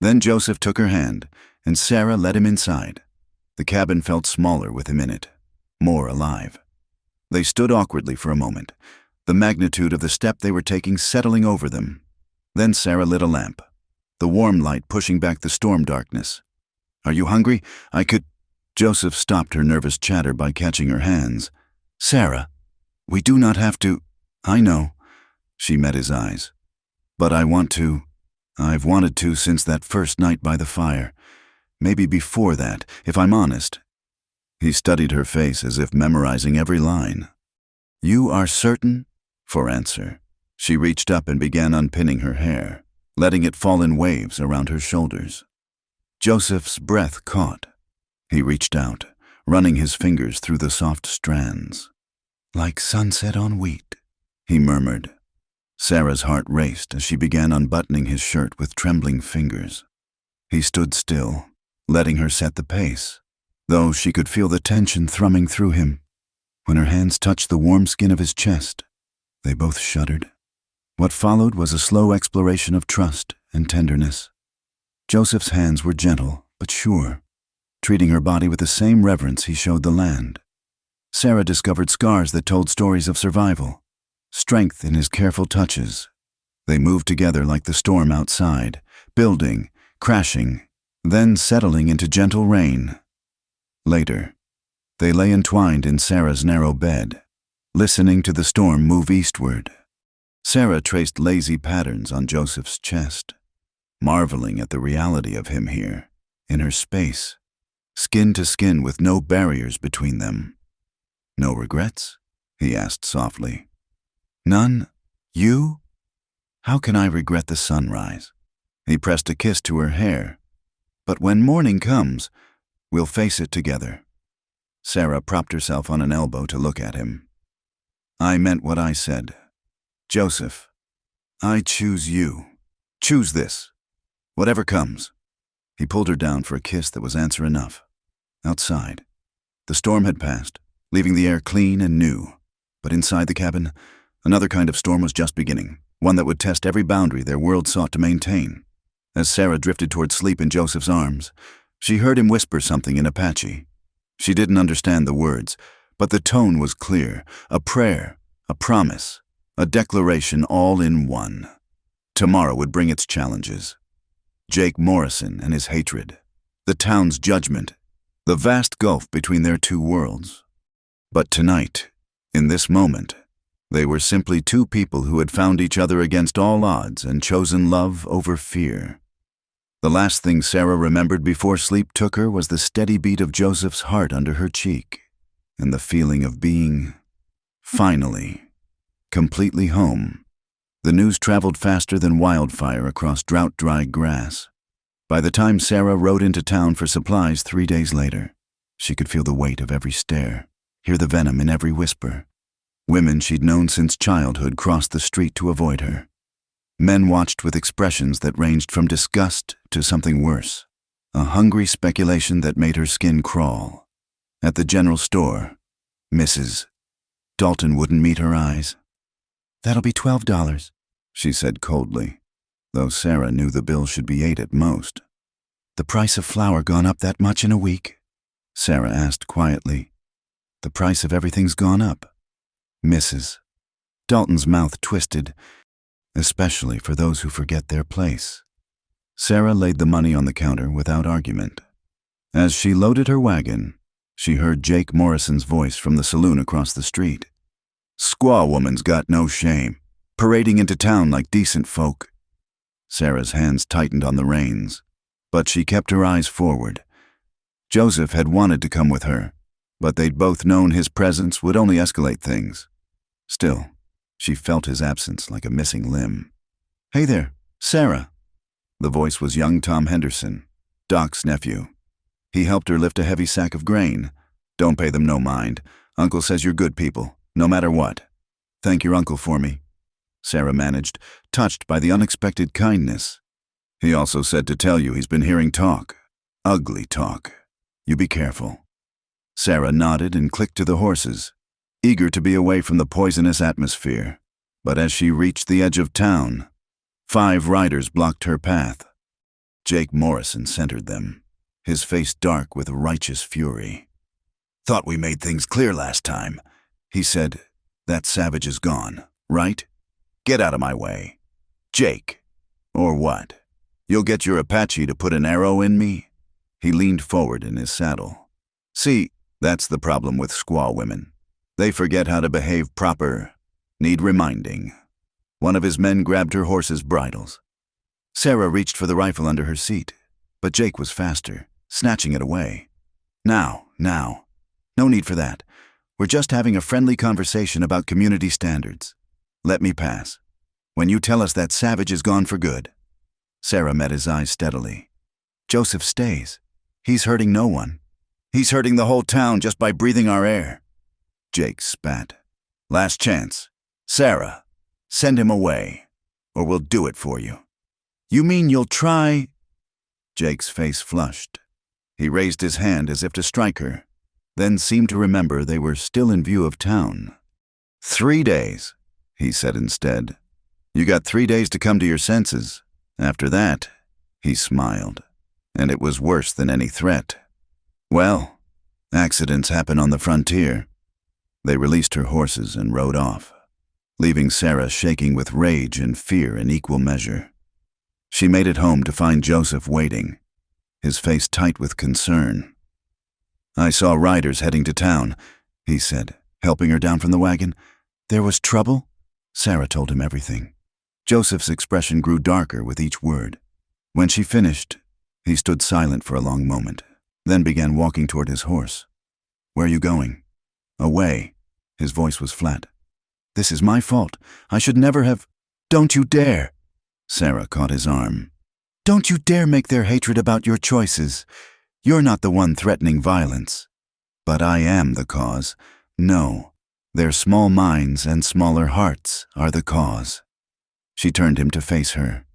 Speaker 1: Then Joseph took her hand, and Sarah led him inside. The cabin felt smaller with him in it, more alive. They stood awkwardly for a moment, the magnitude of the step they were taking settling over them. Then Sarah lit a lamp, the warm light pushing back the storm darkness. "Are you hungry? I could—" Joseph stopped her nervous chatter by catching her hands. "Sarah, we do not have to—" "I know." She met his eyes. "But I want to. I've wanted to since that first night by the fire. Maybe before that, if I'm honest." He studied her face as if memorizing every line. "You are certain?" For answer, she reached up and began unpinning her hair, letting it fall in waves around her shoulders. Joseph's breath caught. He reached out, running his fingers through the soft strands. "Like sunset on wheat," he murmured. Sarah's heart raced as she began unbuttoning his shirt with trembling fingers. He stood still, letting her set the pace, though she could feel the tension thrumming through him. When her hands touched the warm skin of his chest, they both shuddered. What followed was a slow exploration of trust and tenderness. Joseph's hands were gentle but sure, treating her body with the same reverence he showed the land. Sarah discovered scars that told stories of survival, strength in his careful touches. They moved together like the storm outside, building, crashing, then settling into gentle rain. Later, they lay entwined in Sarah's narrow bed, listening to the storm move eastward. Sarah traced lazy patterns on Joseph's chest, marveling at the reality of him here, in her space, skin to skin with no barriers between them. "No regrets?" he asked softly. "None? You? How can I regret the sunrise?" He pressed a kiss to her hair. "But when morning comes, we'll face it together." Sarah propped herself on an elbow to look at him. "I meant what I said. Joseph, I choose you. Choose this. Whatever comes." He pulled her down for a kiss that was answer enough. Outside, the storm had passed, leaving the air clean and new. But inside the cabin, another kind of storm was just beginning, one that would test every boundary their world sought to maintain. As Sarah drifted toward sleep in Joseph's arms, she heard him whisper something in Apache. She didn't understand the words, but the tone was clear, a prayer, a promise, a declaration all in one. Tomorrow would bring its challenges. Jake Morrison and his hatred, the town's judgment, the vast gulf between their two worlds. But tonight, in this moment, they were simply two people who had found each other against all odds and chosen love over fear. The last thing Sarah remembered before sleep took her was the steady beat of Joseph's heart under her cheek, and the feeling of being, finally, completely home. The news traveled faster than wildfire across drought-dry grass. By the time Sarah rode into town for supplies 3 days later, she could feel the weight of every stare, hear the venom in every whisper. Women she'd known since childhood crossed the street to avoid her. Men watched with expressions that ranged from disgust to something worse, a hungry speculation that made her skin crawl. At the general store, Mrs. Dalton wouldn't meet her eyes. "That'll be $12, she said coldly, though Sarah knew the bill should be $8 at most. "The price of flour gone up that much in a week?" Sarah asked quietly. "The price of everything's gone up." Mrs. Dalton's mouth twisted, especially for those who forget their place. Sarah laid the money on the counter without argument. As she loaded her wagon, she heard Jake Morrison's voice from the saloon across the street. "Squaw woman's got no shame, parading into town like decent folk." Sarah's hands tightened on the reins, but she kept her eyes forward. Joseph had wanted to come with her, but they'd both known his presence would only escalate things. Still, she felt his absence like a missing limb. "Hey there, Sarah." The voice was young Tom Henderson, Doc's nephew. He helped her lift a heavy sack of grain. "Don't pay them no mind. Uncle says you're good people, no matter what. Thank your uncle for me," Sarah managed, touched by the unexpected kindness. "He also said to tell you he's been hearing talk. Ugly talk. You be careful." Sarah nodded and clicked to the horses, eager to be away from the poisonous atmosphere. But as she reached the edge of town, 5 riders blocked her path. Jake Morrison centered them, his face dark with righteous fury. "Thought we made things clear last time. He said, "That savage is gone, right? Get out of my way. Jake. Or what? You'll get your Apache to put an arrow in me?" He leaned forward in his saddle. "See, that's the problem with squaw women. They forget how to behave proper. Need reminding." One of his men grabbed her horse's bridles. Sarah reached for the rifle under her seat, but Jake was faster, snatching it away. Now. No need for that. We're just having a friendly conversation about community standards. Let me pass. When you tell us that savage is gone for good." Sarah met his eyes steadily. "Joseph stays. He's hurting no one. He's hurting the whole town just by breathing our air." Jake spat. "Last chance. Sarah, send him away, or we'll do it for you." "You mean you'll try?" Jake's face flushed. He raised his hand as if to strike her, then seemed to remember they were still in view of town. 3 days, he said instead. "You got 3 days to come to your senses. After that," he smiled, "and it was worse than any threat. Well, accidents happen on the frontier." They released her horses and rode off, leaving Sarah shaking with rage and fear in equal measure. She made it home to find Joseph waiting, his face tight with concern. "I saw riders heading to town," he said, helping her down from the wagon. "There was trouble?" Sarah told him everything. Joseph's expression grew darker with each word. When she finished, he stood silent for a long moment, then began walking toward his horse. "Where are you going?" "Away." His voice was flat. "This is my fault. I should never have—" "Don't you dare!" Sarah caught his arm. "Don't you dare make their hatred about your choices. You're not the one threatening violence. But I am the cause. No, their small minds and smaller hearts are the cause." She turned him to face her.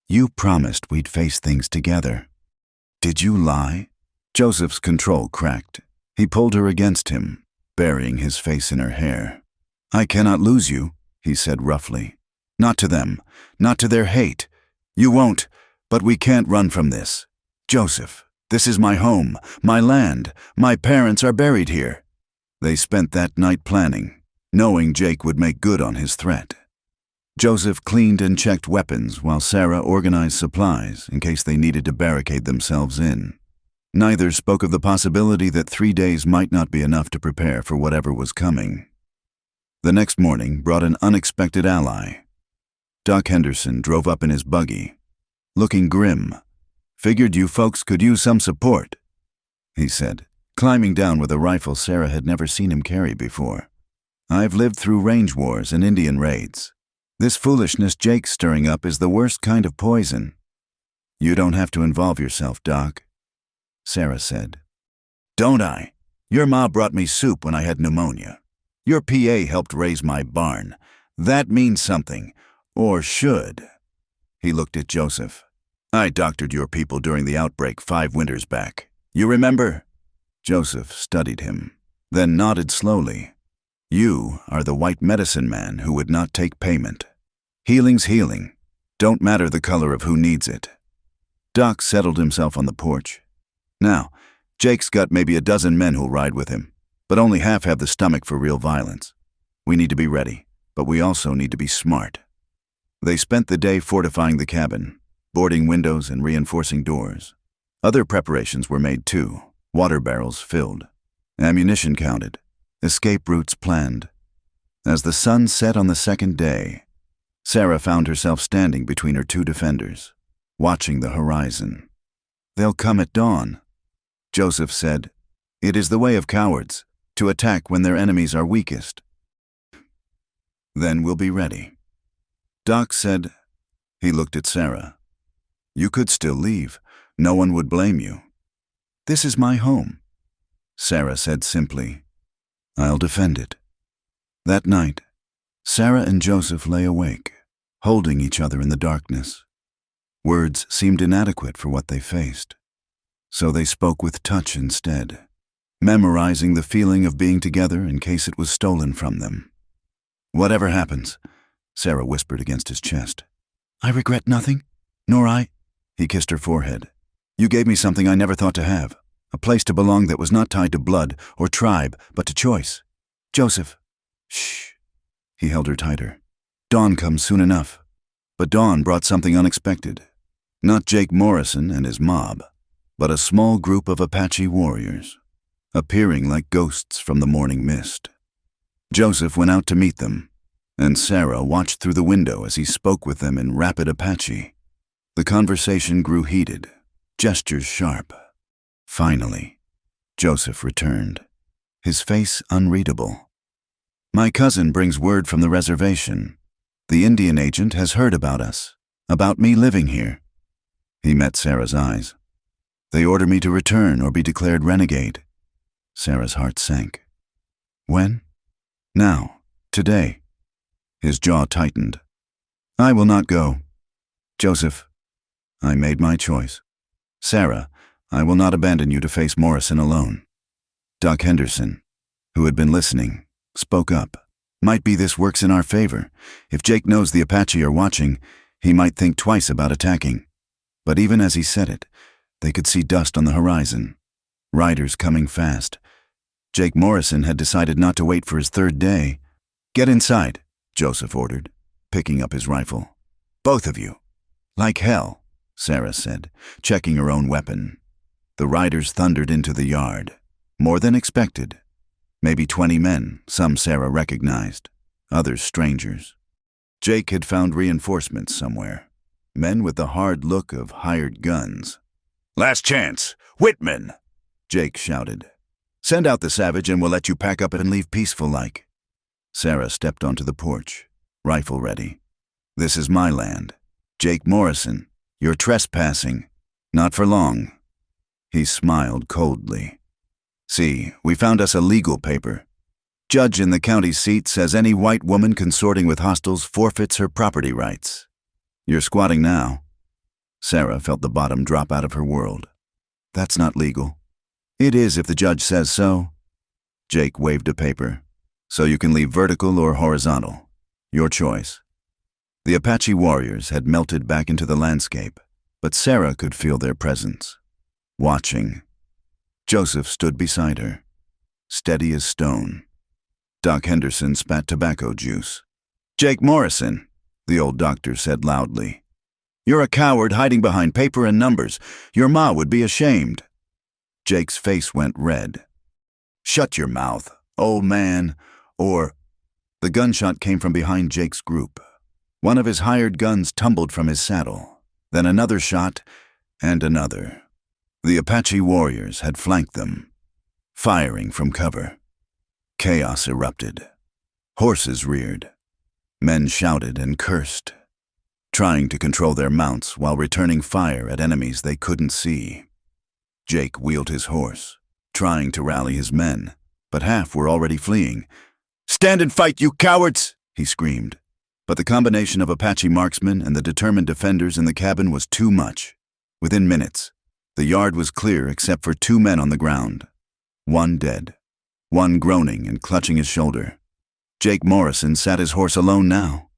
Speaker 1: "You promised we'd face things together. Did you lie?" Joseph's control cracked. He pulled her against him, burying his face in her hair. "I cannot lose you," he said roughly. "Not to them, not to their hate. You won't, but we can't run from this. Joseph, this is my home, my land. My parents are buried here." They spent that night planning, knowing Jake would make good on his threat. Joseph cleaned and checked weapons while Sarah organized supplies in case they needed to barricade themselves in. Neither spoke of the possibility that 3 days might not be enough to prepare for whatever was coming. The next morning brought an unexpected ally. Doc Henderson drove up in his buggy, looking grim. "Figured you folks could use some support," he said, climbing down with a rifle Sarah had never seen him carry before. "I've lived through range wars and Indian raids. This foolishness Jake's stirring up is the worst kind of poison." "You don't have to involve yourself, Doc," Sarah said. "Don't I? Your ma brought me soup when I had pneumonia. Your PA helped raise my barn. That means something, or should." He looked at Joseph. "I doctored your people during the outbreak 5 winters back. You remember?" Joseph studied him, then nodded slowly. "You are the white medicine man who would not take payment. Healing's healing. Don't matter the color of who needs it." Doc settled himself on the porch. "Now, Jake's got maybe a dozen men who'll ride with him, but only half have the stomach for real violence. We need to be ready, but we also need to be smart." They spent the day fortifying the cabin, boarding windows and reinforcing doors. Other preparations were made too, water barrels filled, ammunition counted, escape routes planned. As the sun set on the second day, Sarah found herself standing between her 2 defenders, watching the horizon. "They'll come at dawn," Joseph said. "It is the way of cowards, to attack when their enemies are weakest. Then we'll be ready." Doc said. He looked at Sarah. "You could still leave. No one would blame you." "This is my home," Sarah said simply. "I'll defend it." That night, Sarah and Joseph lay awake, holding each other in the darkness. Words seemed inadequate for what they faced, so they spoke with touch instead, memorizing the feeling of being together in case it was stolen from them. "Whatever happens," Sarah whispered against his chest. "I regret nothing, nor I—" He kissed her forehead. "You gave me something I never thought to have, a place to belong that was not tied to blood or tribe, but to choice. Joseph, Shh. He held her tighter. Dawn comes soon enough. But dawn brought something unexpected. Not Jake Morrison and his mob, but a small group of Apache warriors, appearing like ghosts from the morning mist. Joseph went out to meet them, and Sarah watched through the window as he spoke with them in rapid Apache. The conversation grew heated, gestures sharp. Finally, Joseph returned, his face unreadable. My cousin brings word from the reservation. The Indian agent has heard about us, about me living here. He met Sarah's eyes. They order me to return or be declared renegade. Sarah's heart sank. When? Now, today. His jaw tightened. I will not go. Joseph, I made my choice. Sarah, I will not abandon you to face Morrison alone. Doc Henderson, who had been listening, spoke up. Might be this works in our favor. If Jake knows the Apache are watching, he might think twice about attacking. But even as he said it, they could see dust on the horizon. Riders coming fast. Jake Morrison had decided not to wait for his third day. Get inside, Joseph ordered, picking up his rifle. Both of you. Like hell, Sarah said, checking her own weapon. The riders thundered into the yard. More than expected. Maybe 20 men, some Sarah recognized, others strangers. Jake had found reinforcements somewhere. Men with the hard look of hired guns. Last chance! Whitman! Jake shouted. Send out the savage and we'll let you pack up and leave peaceful-like. Sarah stepped onto the porch, rifle ready. This is my land. Jake Morrison, you're trespassing. Not for long. He smiled coldly. See, we found us a legal paper. Judge in the county seat says any white woman consorting with hostiles forfeits her property rights. You're squatting now. Sarah felt the bottom drop out of her world. That's not legal. It is if the judge says so. Jake waved a paper. So you can leave vertical or horizontal. Your choice. The Apache warriors had melted back into the landscape, but Sarah could feel their presence. Watching. Joseph stood beside her, steady as stone. Doc Henderson spat tobacco juice. Jake Morrison, the old doctor said loudly. You're a coward hiding behind paper and numbers. Your ma would be ashamed. Jake's face went red. Shut your mouth, old man, or... The gunshot came from behind Jake's group. One of his hired guns tumbled from his saddle. Then another shot, and another. The Apache warriors had flanked them, firing from cover. Chaos erupted. Horses reared. Men shouted and cursed, trying to control their mounts while returning fire at enemies they couldn't see. Jake wheeled his horse, trying to rally his men, but half were already fleeing. Stand and fight, you cowards! He screamed. But the combination of Apache marksmen and the determined defenders in the cabin was too much. Within minutes, the yard was clear except for 2 men on the ground. One dead, one groaning and clutching his shoulder. Jake Morrison sat his horse alone now,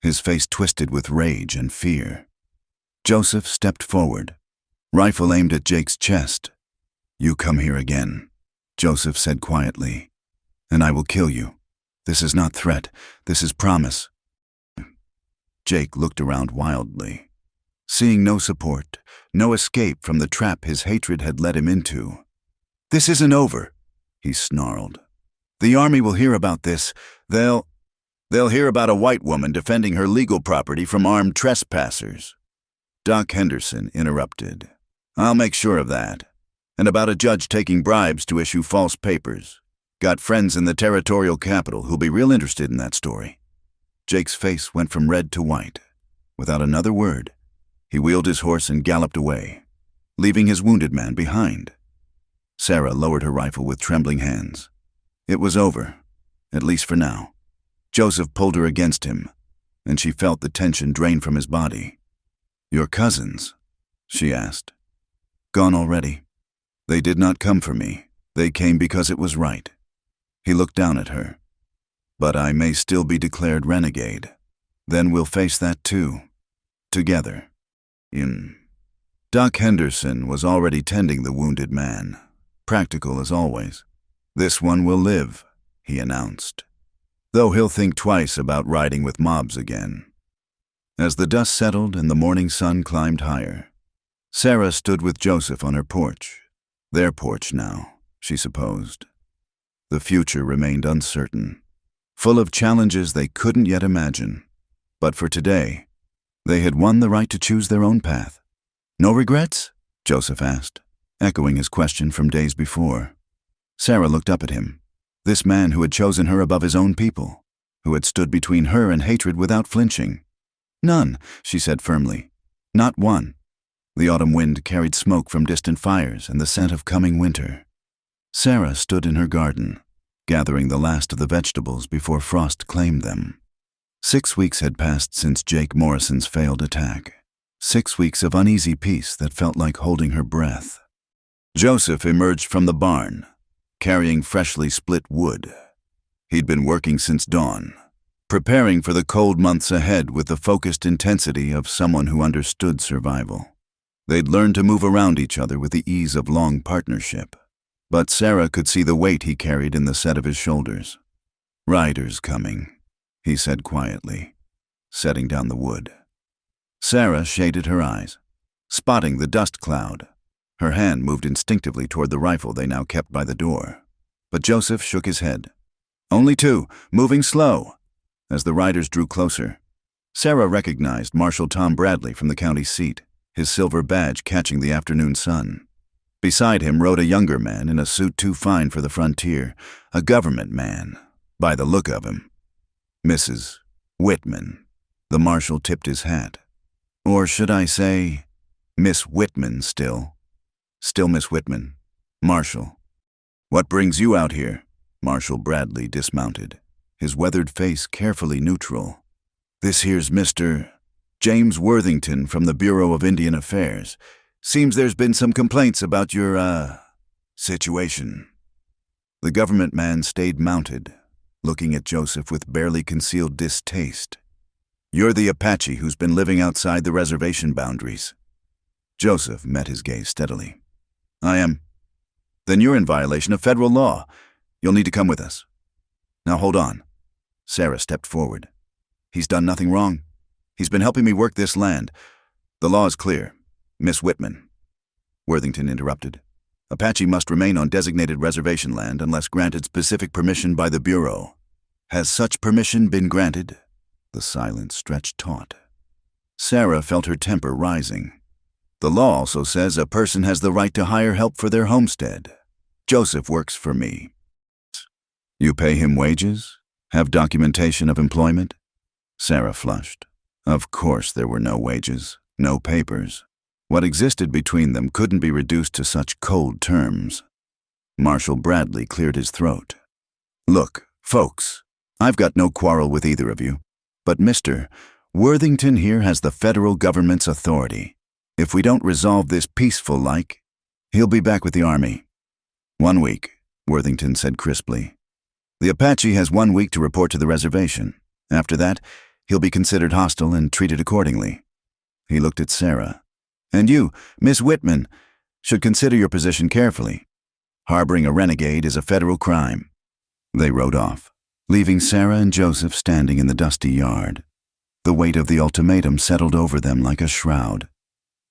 Speaker 1: his face twisted with rage and fear. Joseph stepped forward, rifle aimed at Jake's chest. You come here again, Joseph said quietly, and I will kill you. This is not threat, this is promise. Jake looked around wildly, seeing no support, no escape from the trap his hatred had led him into. This isn't over, he snarled. The army will hear about this. They'll hear about a white woman defending her legal property from armed trespassers. Doc Henderson interrupted. I'll make sure of that. And about a judge taking bribes to issue false papers. Got friends in the territorial capital who'll be real interested in that story. Jake's face went from red to white. Without another word, he wheeled his horse and galloped away, leaving his wounded man behind. Sarah lowered her rifle with trembling hands. It was over, at least for now. Joseph pulled her against him, and she felt the tension drain from his body. Your cousins? She asked. Gone already. They did not come for me. They came because it was right. He looked down at her. But I may still be declared renegade. Then we'll face that too. Together. Doc Henderson was already tending the wounded man. Practical as always. This one will live, he announced. though he'll think twice about riding with mobs again. As the dust settled and the morning sun climbed higher, Sarah stood with Joseph on her porch. Their porch now, she supposed. The future remained uncertain, full of challenges they couldn't yet imagine. But for today, they had won the right to choose their own path. No regrets? Joseph asked, echoing his question from days before. Sarah looked up at him, this man who had chosen her above his own people, who had stood between her and hatred without flinching. None, she said firmly. Not one. The autumn wind carried smoke from distant fires and the scent of coming winter. Sarah stood in her garden, gathering the last of the vegetables before frost claimed them. 6 weeks had passed since Jake Morrison's failed attack. 6 weeks of uneasy peace that felt like holding her breath. Joseph emerged from the barn, carrying freshly split wood. He'd been working since dawn, preparing for the cold months ahead with the focused intensity of someone who understood survival. They'd learned to move around each other with the ease of long partnership. But Sarah could see the weight he carried in the set of his shoulders. "Riders coming," he said quietly, setting down the wood. Sarah shaded her eyes, spotting the dust cloud. Her hand moved instinctively toward the rifle they now kept by the door. But Joseph shook his head. "Only 2, moving slow." As the riders drew closer, Sarah recognized Marshal Tom Bradley from the county seat, his silver badge catching the afternoon sun. Beside him rode a younger man in a suit too fine for the frontier, a government man, by the look of him. Mrs. Whitman. The marshal tipped his hat. Or should I say, Miss Whitman still. Still Miss Whitman. Marshal. "What brings you out here?" Marshal Bradley dismounted, his weathered face carefully neutral. "This here's Mr. James Worthington from the Bureau of Indian Affairs. Seems there's been some complaints about your, situation." The government man stayed mounted, looking at Joseph with barely concealed distaste. "You're the Apache who's been living outside the reservation boundaries." Joseph met his gaze steadily. "I am." "Then you're in violation of federal law. You'll need to come with us." "Now hold on." Sarah stepped forward. "He's done nothing wrong. He's been helping me work this land. The law is clear. Miss Whitman." Worthington interrupted. "Apache must remain on designated reservation land unless granted specific permission by the Bureau. Has such permission been granted?" The silence stretched taut. Sarah felt her temper rising. "The law also says a person has the right to hire help for their homestead. Joseph works for me." "You pay him wages? Have documentation of employment?" Sarah flushed. Of course there were no wages, no papers. What existed between them couldn't be reduced to such cold terms. Marshal Bradley cleared his throat. "Look, folks, I've got no quarrel with either of you, but Mr. Worthington here has the federal government's authority. If we don't resolve this peaceful-like, he'll be back with the army." "1 week," Worthington said crisply. "The Apache has 1 week to report to the reservation. After that, he'll be considered hostile and treated accordingly." He looked at Sarah. "And you, Miss Whitman, should consider your position carefully. Harboring a renegade is a federal crime." They rode off, leaving Sarah and Joseph standing in the dusty yard. The weight of the ultimatum settled over them like a shroud.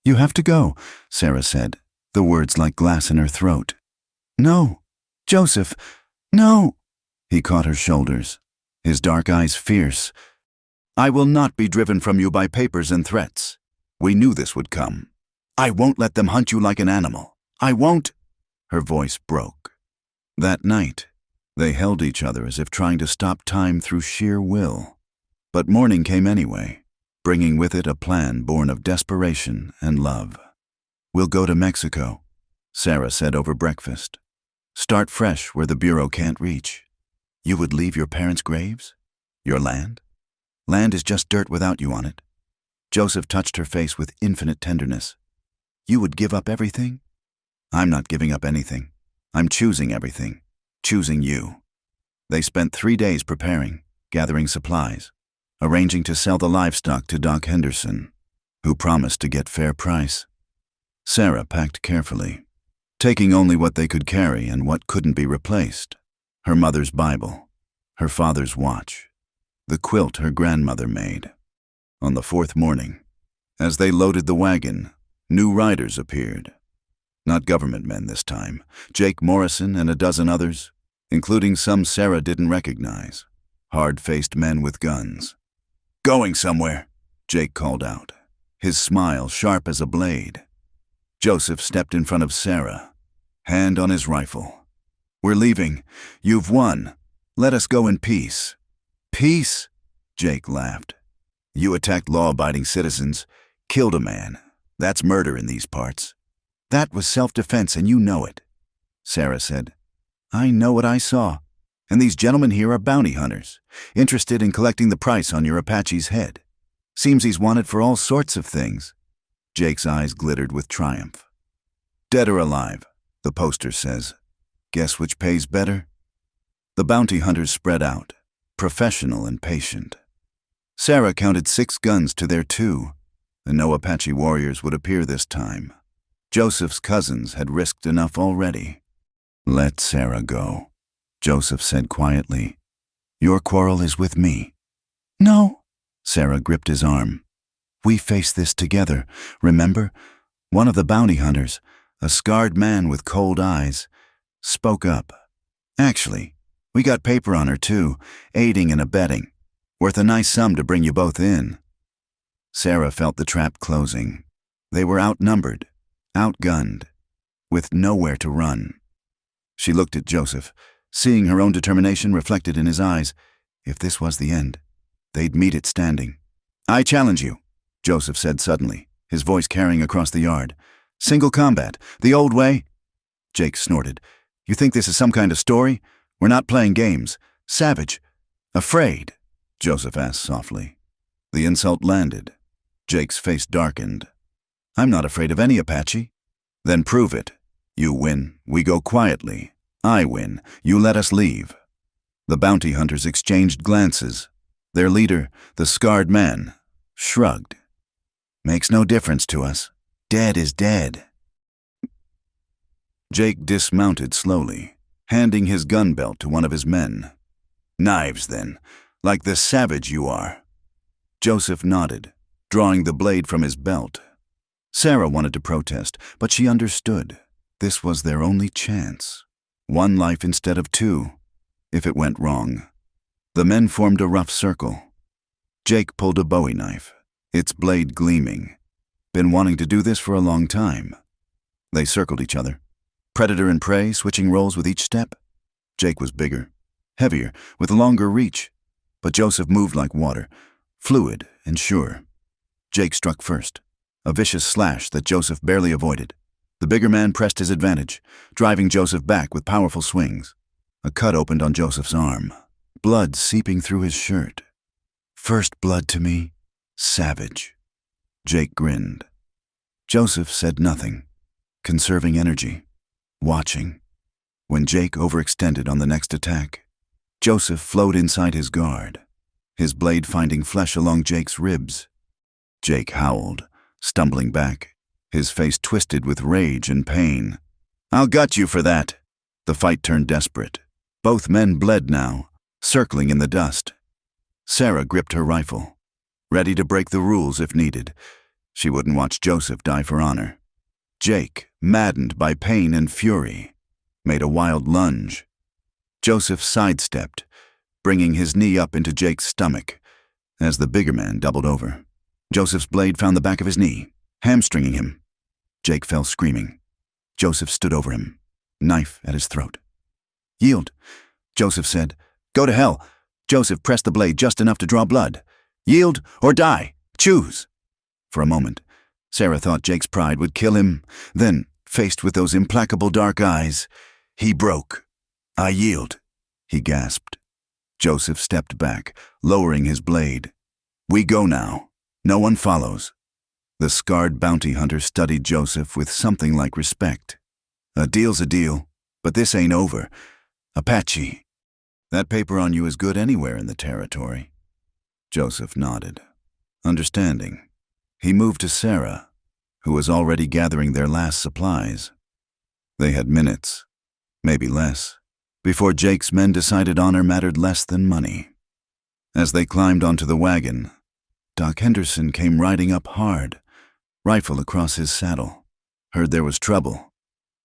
Speaker 1: "You have to go," Sarah said, the words like glass in her throat. "No, Joseph, no." He caught her shoulders, his dark eyes fierce. "I will not be driven from you by papers and threats. We knew this would come. I won't let them hunt you like an animal. I won't." Her voice broke. That night, they held each other as if trying to stop time through sheer will. But morning came anyway, bringing with it a plan born of desperation and love. "We'll go to Mexico," Sarah said over breakfast. "Start fresh where the Bureau can't reach." "You would leave your parents' graves? Your land? Land is just dirt without you on it." Joseph touched her face with infinite tenderness. "You would give up everything?" "I'm not giving up anything. I'm choosing everything. Choosing you." They spent 3 days preparing, gathering supplies, arranging to sell the livestock to Doc Henderson, who promised to get fair price. Sarah packed carefully, taking only what they could carry and what couldn't be replaced. Her mother's Bible, her father's watch, the quilt her grandmother made. On the fourth morning, as they loaded the wagon, new riders appeared. Not government men this time. Jake Morrison and a dozen others, including some Sarah didn't recognize. Hard-faced men with guns. "Going somewhere," Jake called out, his smile sharp as a blade. Joseph stepped in front of Sarah, hand on his rifle. "We're leaving. You've won. Let us go in peace." "Peace?" Jake laughed. "You attacked law-abiding citizens, killed a man. That's murder in these parts." "That was self-defense and you know it," Sarah said. "I know what I saw. And these gentlemen here are bounty hunters, interested in collecting the price on your Apache's head. Seems he's wanted for all sorts of things." Jake's eyes glittered with triumph. "Dead or alive," the poster says. "Guess which pays better?" The bounty hunters spread out, professional and patient. Sarah counted 6 guns to their 2, and no Apache warriors would appear this time. Joseph's cousins had risked enough already. "Let Sarah go," Joseph said quietly. "Your quarrel is with me." "No." Sarah gripped his arm. "We face this together, remember?" One of the bounty hunters, a scarred man with cold eyes, spoke up. "Actually, we got paper on her too, aiding and abetting. Worth a nice sum to bring you both in." Sarah felt the trap closing. They were outnumbered, outgunned, with nowhere to run. She looked at Joseph, seeing her own determination reflected in his eyes. If this was the end, they'd meet it standing. "I challenge you," Joseph said suddenly, his voice carrying across the yard. "Single combat, the old way?" Jake snorted. "You think this is some kind of story? We're not playing games. Savage. Afraid?" Joseph asked softly. The insult landed. Jake's face darkened. "I'm not afraid of any Apache." "Then prove it. You win, we go quietly. I win, you let us leave." The bounty hunters exchanged glances. Their leader, the scarred man, shrugged. "Makes no difference to us. Dead is dead." Jake dismounted slowly, handing his gun belt to one of his men. "Knives, then, like the savage you are." Joseph nodded, drawing the blade from his belt. Sarah wanted to protest, but she understood. This was their only chance. 1 life instead of 2, if it went wrong. The men formed a rough circle. Jake pulled a Bowie knife, its blade gleaming. Been wanting to do this for a long time. They circled each other, predator and prey switching roles with each step. Jake was bigger, heavier, with longer reach, but Joseph moved like water, fluid and sure. Jake struck first, a vicious slash that Joseph barely avoided. The bigger man pressed his advantage, driving Joseph back with powerful swings. A cut opened on Joseph's arm, blood seeping through his shirt. "First blood to me, savage." Jake grinned. Joseph said nothing, conserving energy, watching. When Jake overextended on the next attack, Joseph flowed inside his guard, his blade finding flesh along Jake's ribs. Jake howled, stumbling back, his face twisted with rage and pain. "I'll gut you for that." The fight turned desperate. Both men bled now, circling in the dust. Sarah gripped her rifle, ready to break the rules if needed. She wouldn't watch Joseph die for honor. Jake, maddened by pain and fury, made a wild lunge. Joseph sidestepped, bringing his knee up into Jake's stomach. As the bigger man doubled over, Joseph's blade found the back of his knee, hamstringing him. Jake fell screaming. Joseph stood over him, knife at his throat. "Yield," Joseph said. "Go to hell." Joseph pressed the blade just enough to draw blood. "Yield or die. Choose." For a moment, Sarah thought Jake's pride would kill him. Then, faced with those implacable dark eyes, he broke. "I yield," he gasped. Joseph stepped back, lowering his blade. "We go now. No one follows." The scarred bounty hunter studied Joseph with something like respect. "A deal's a deal, but this ain't over. Apache, that paper on you is good anywhere in the territory." Joseph nodded, understanding. He moved to Sarah, who was already gathering their last supplies. They had minutes, maybe less, before Jake's men decided honor mattered less than money. As they climbed onto the wagon, Doc Henderson came riding up hard, rifle across his saddle. Heard there was trouble.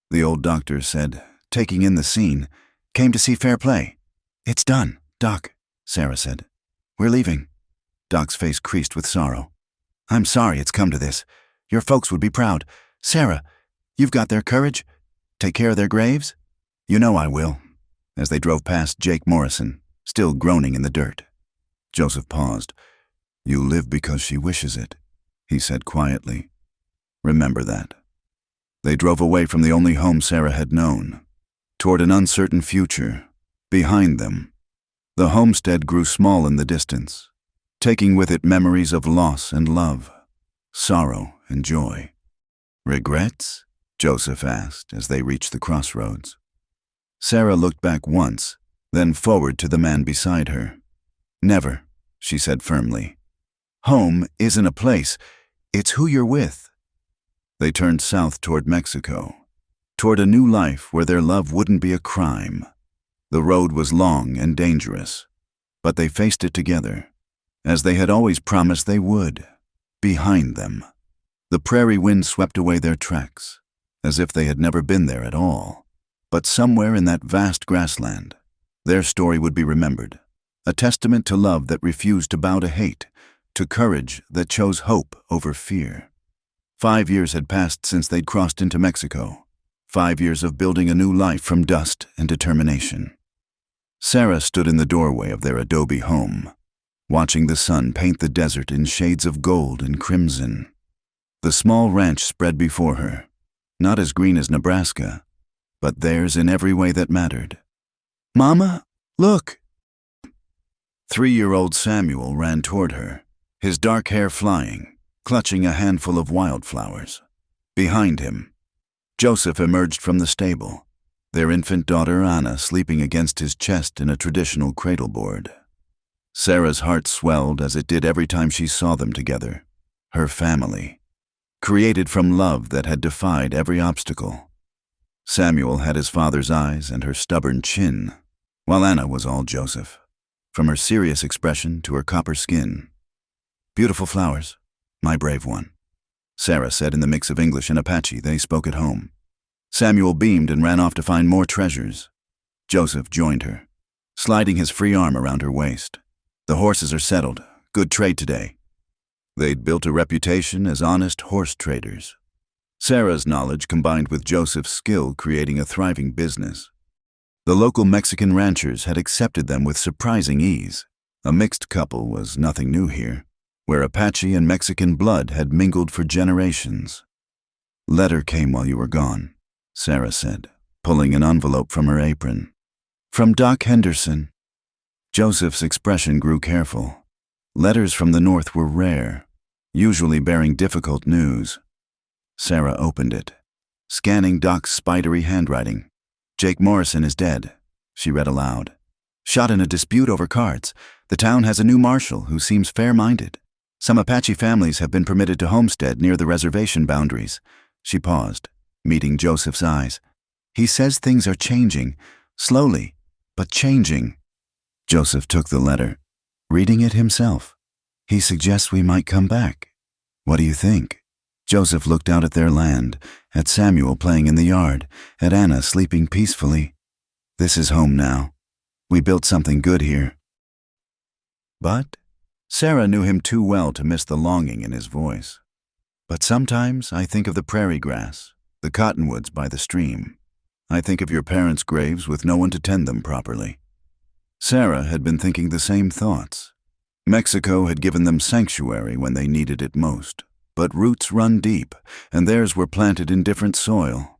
Speaker 1: The old doctor said, taking in the scene, "Came to see fair play." "It's done, Doc," Sarah said. "We're leaving." Doc's face creased with sorrow. "I'm sorry it's come to this. Your folks would be proud. Sarah, you've got their courage? Take care of their graves?" "You know I will," as they drove past Jake Morrison, still groaning in the dirt. Joseph paused. "You live because she wishes it," he said quietly. "Remember that." They drove away from the only home Sarah had known, toward an uncertain future. Behind them, the homestead grew small in the distance, taking with it memories of loss and love, sorrow and joy. "Regrets?" Joseph asked as they reached the crossroads. Sarah looked back once, then forward to the man beside her. "Never," she said firmly. "Home isn't a place, it's who you're with." They turned south toward Mexico, toward a new life where their love wouldn't be a crime. The road was long and dangerous, but they faced it together, as they had always promised they would. Behind them, the prairie wind swept away their tracks, as if they had never been there at all. But somewhere in that vast grassland, their story would be remembered, a testament to love that refused to bow to hate, to courage that chose hope over fear. 5 years had passed since they'd crossed into Mexico, 5 years of building a new life from dust and determination. Sarah stood in the doorway of their adobe home, watching the sun paint the desert in shades of gold and crimson. The small ranch spread before her, not as green as Nebraska, but theirs in every way that mattered. "Mama, look!" 3-year-old Samuel ran toward her, his dark hair flying, clutching a handful of wildflowers. Behind him, Joseph emerged from the stable, their infant daughter Anna sleeping against his chest in a traditional cradleboard. Sarah's heart swelled as it did every time she saw them together, her family, created from love that had defied every obstacle. Samuel had his father's eyes and her stubborn chin, while Anna was all Joseph, from her serious expression to her copper skin. "Beautiful flowers, my brave one," Sarah said in the mix of English and Apache they spoke at home. Samuel beamed and ran off to find more treasures. Joseph joined her, sliding his free arm around her waist. "The horses are settled. Good trade today." They'd built a reputation as honest horse traders. Sarah's knowledge combined with Joseph's skill creating a thriving business. The local Mexican ranchers had accepted them with surprising ease. A mixed couple was nothing new here, where Apache and Mexican blood had mingled for generations. "Letter came while you were gone," Sarah said, pulling an envelope from her apron. "From Doc Henderson." Joseph's expression grew careful. Letters from the north were rare, usually bearing difficult news. Sarah opened it, scanning Doc's spidery handwriting. "Jake Morrison is dead," she read aloud. "Shot in a dispute over cards. The town has a new marshal who seems fair-minded. Some Apache families have been permitted to homestead near the reservation boundaries." She paused, meeting Joseph's eyes. "He says things are changing, slowly, but changing." Joseph took the letter, reading it himself. "He suggests we might come back. What do you think?" Joseph looked out at their land, at Samuel playing in the yard, at Anna sleeping peacefully. "This is home now. We built something good here." But Sarah knew him too well to miss the longing in his voice. "But sometimes I think of the prairie grass, the cottonwoods by the stream. I think of your parents' graves with no one to tend them properly." Sarah had been thinking the same thoughts. Mexico had given them sanctuary when they needed it most, but roots run deep, and theirs were planted in different soil.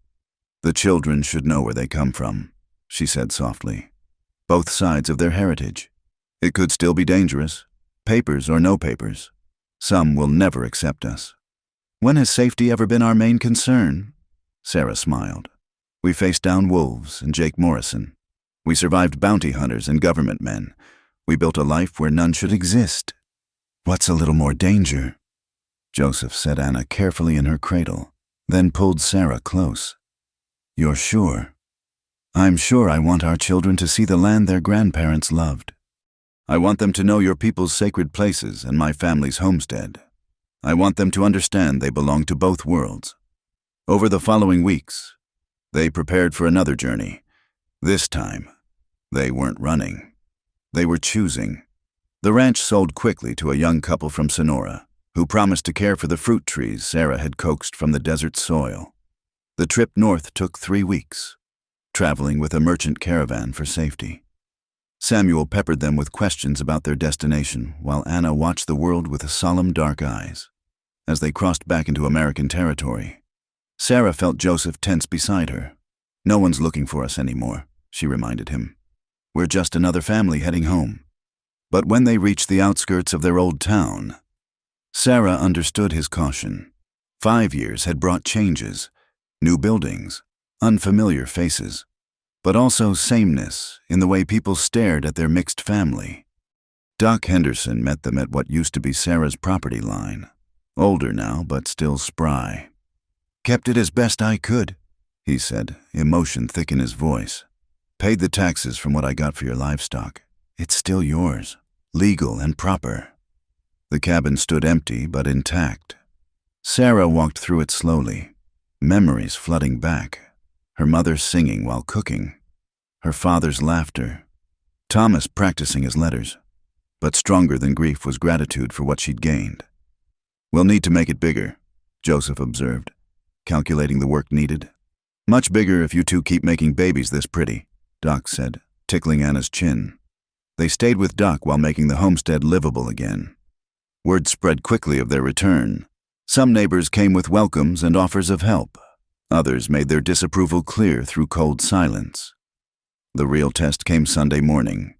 Speaker 1: "The children should know where they come from," she said softly. "Both sides of their heritage. It could still be dangerous, papers or no papers. Some will never accept us." "When has safety ever been our main concern?" Sarah smiled. "We faced down wolves and Jake Morrison. We survived bounty hunters and government men. We built a life where none should exist." "What's a little more danger?" Joseph set Anna carefully in her cradle, then pulled Sarah close. "You're sure?" I'm sure I want our children to see the land their grandparents loved. I want them to know your people's sacred places and my family's homestead. I want them to understand they belong to both worlds. Over the following weeks, they prepared for another journey. This time, they weren't running. They were choosing. The ranch sold quickly to a young couple from Sonora, who promised to care for the fruit trees Sarah had coaxed from the desert soil. The trip north took 3 weeks, traveling with a merchant caravan for safety. Samuel peppered them with questions about their destination, while Anna watched the world with solemn dark eyes. As they crossed back into American territory, Sarah felt Joseph tense beside her. "No one's looking for us anymore," she reminded him. "We're just another family heading home." But when they reached the outskirts of their old town, Sarah understood his caution. 5 years had brought changes, new buildings, unfamiliar faces, but also sameness in the way people stared at their mixed family. Doc Henderson met them at what used to be Sarah's property line, older now but still spry. "Kept it as best I could," he said, emotion thick in his voice. "Paid the taxes from what I got for your livestock. It's still yours, legal and proper." The cabin stood empty but intact. Sarah walked through it slowly, memories flooding back. Her mother singing while cooking, her father's laughter, Thomas practicing his letters. But stronger than grief was gratitude for what she'd gained. "We'll need to make it bigger," Joseph observed, calculating the work needed. "Much bigger if you two keep making babies this pretty," Doc said, tickling Anna's chin. They stayed with Doc while making the homestead livable again. Word spread quickly of their return. Some neighbors came with welcomes and offers of help. Others made their disapproval clear through cold silence. The real test came Sunday morning.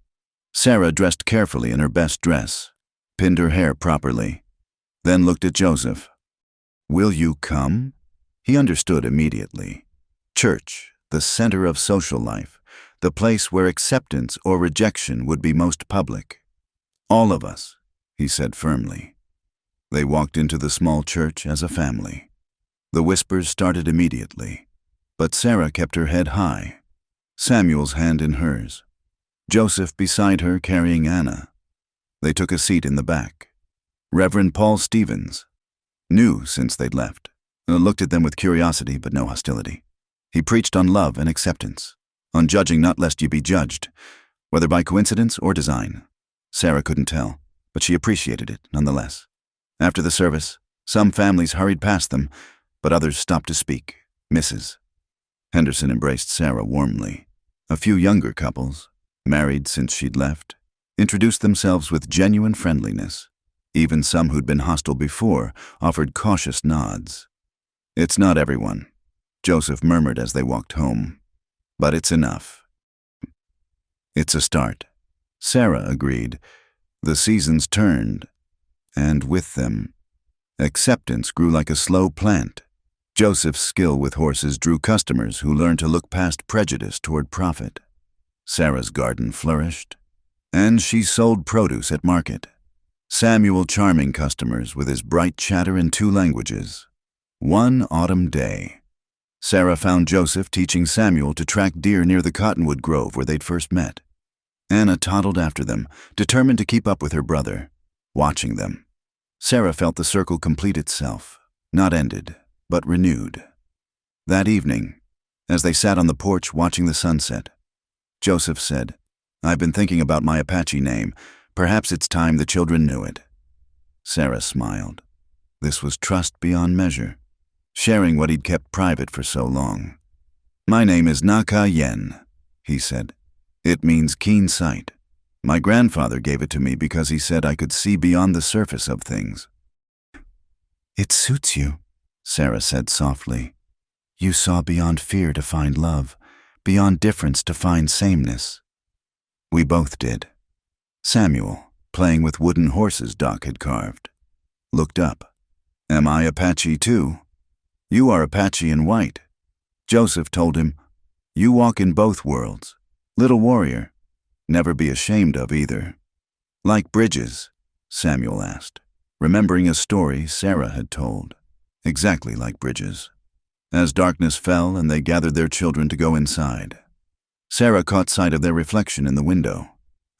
Speaker 1: Sarah dressed carefully in her best dress, pinned her hair properly, then looked at Joseph. "Will you come?" He understood immediately. Church, the center of social life, the place where acceptance or rejection would be most public. "All of us," he said firmly. They walked into the small church as a family. The whispers started immediately, but Sarah kept her head high, Samuel's hand in hers, Joseph beside her carrying Anna. They took a seat in the back. Reverend Paul Stevens, new since they'd left, looked at them with curiosity but no hostility. He preached on love and acceptance, on judging not lest you be judged, whether by coincidence or design. Sarah couldn't tell, but she appreciated it nonetheless. After the service, some families hurried past them, but others stopped to speak. Mrs. Henderson embraced Sarah warmly. A few younger couples, married since she'd left, introduced themselves with genuine friendliness. Even some who'd been hostile before offered cautious nods. "It's not everyone," Joseph murmured as they walked home. "But it's enough. It's a start." Sarah agreed. The seasons turned, and with them, acceptance grew like a slow plant. Joseph's skill with horses drew customers who learned to look past prejudice toward profit. Sarah's garden flourished, and she sold produce at market. Samuel charming customers with his bright chatter in 2 languages. One autumn day, Sarah found Joseph teaching Samuel to track deer near the cottonwood grove where they'd first met. Anna toddled after them, determined to keep up with her brother, watching them. Sarah felt the circle complete itself, not ended, but renewed. That evening, as they sat on the porch watching the sunset, Joseph said, "I've been thinking about my Apache name. Perhaps it's time the children knew it." Sarah smiled. This was trust beyond measure, sharing what he'd kept private for so long. "My name is Naka Yen," he said. "It means keen sight. My grandfather gave it to me because he said I could see beyond the surface of things." "It suits you," Sarah said softly. "You saw beyond fear to find love, beyond difference to find sameness." We both did. Samuel, playing with wooden horses Doc had carved, looked up. "Am I Apache too?" "You are Apache in white." Joseph told him, "You walk in both worlds. Little warrior. Never be ashamed of either." "Like bridges?" Samuel asked, remembering a story Sarah had told. Exactly like bridges. As darkness fell and they gathered their children to go inside, Sarah caught sight of their reflection in the window.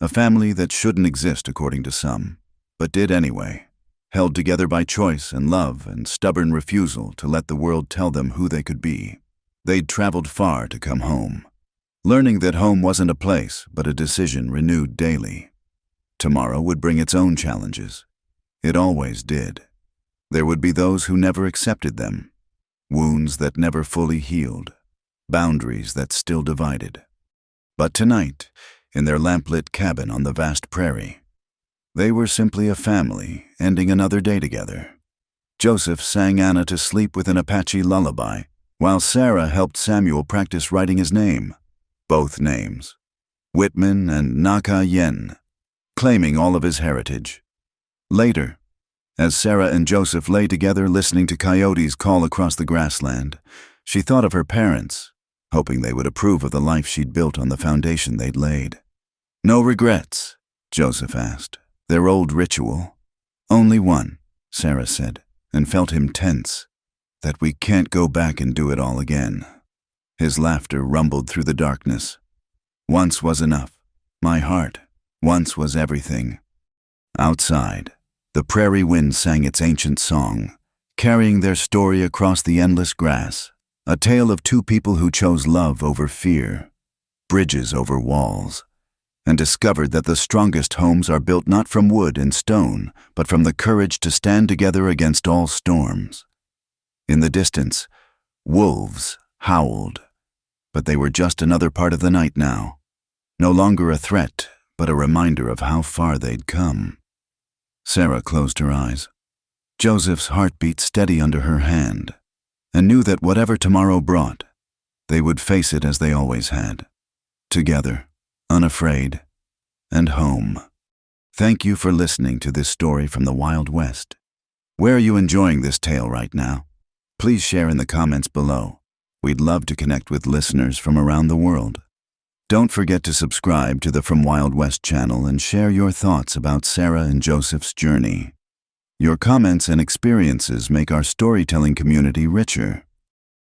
Speaker 1: A family that shouldn't exist according to some, but did anyway, held together by choice and love and stubborn refusal to let the world tell them who they could be. They'd traveled far to come home, learning that home wasn't a place but a decision renewed daily. Tomorrow would bring its own challenges. It always did. There would be those who never accepted them, wounds that never fully healed, boundaries that still divided. But tonight, in their lamplit cabin on the vast prairie, they were simply a family ending another day together. Joseph sang Anna to sleep with an Apache lullaby, while Sarah helped Samuel practice writing his name, both names, Whitman and Naka Yen, claiming all of his heritage. Later, as Sarah and Joseph lay together listening to coyotes call across the grassland, she thought of her parents, hoping they would approve of the life she'd built on the foundation they'd laid. "No regrets?" Joseph asked. "Their old ritual?" "Only one," Sarah said, and felt him tense. "That we can't go back and do it all again." His laughter rumbled through the darkness. "Once was enough. My heart. Once was everything." Outside, the prairie wind sang its ancient song, carrying their story across the endless grass, a tale of two people who chose love over fear, bridges over walls, and discovered that the strongest homes are built not from wood and stone, but from the courage to stand together against all storms. In the distance, wolves howled, but they were just another part of the night now, no longer a threat, but a reminder of how far they'd come. Sarah closed her eyes. Joseph's heart beat steady under her hand, and knew that whatever tomorrow brought, they would face it as they always had, together, unafraid, and home. Thank you for listening to this story from the Wild West. Where are you enjoying this tale right now? Please share in the comments below. We'd love to connect with listeners from around the world. Don't forget to subscribe to the From Wild West channel and share your thoughts about Sarah and Joseph's journey. Your comments and experiences make our storytelling community richer.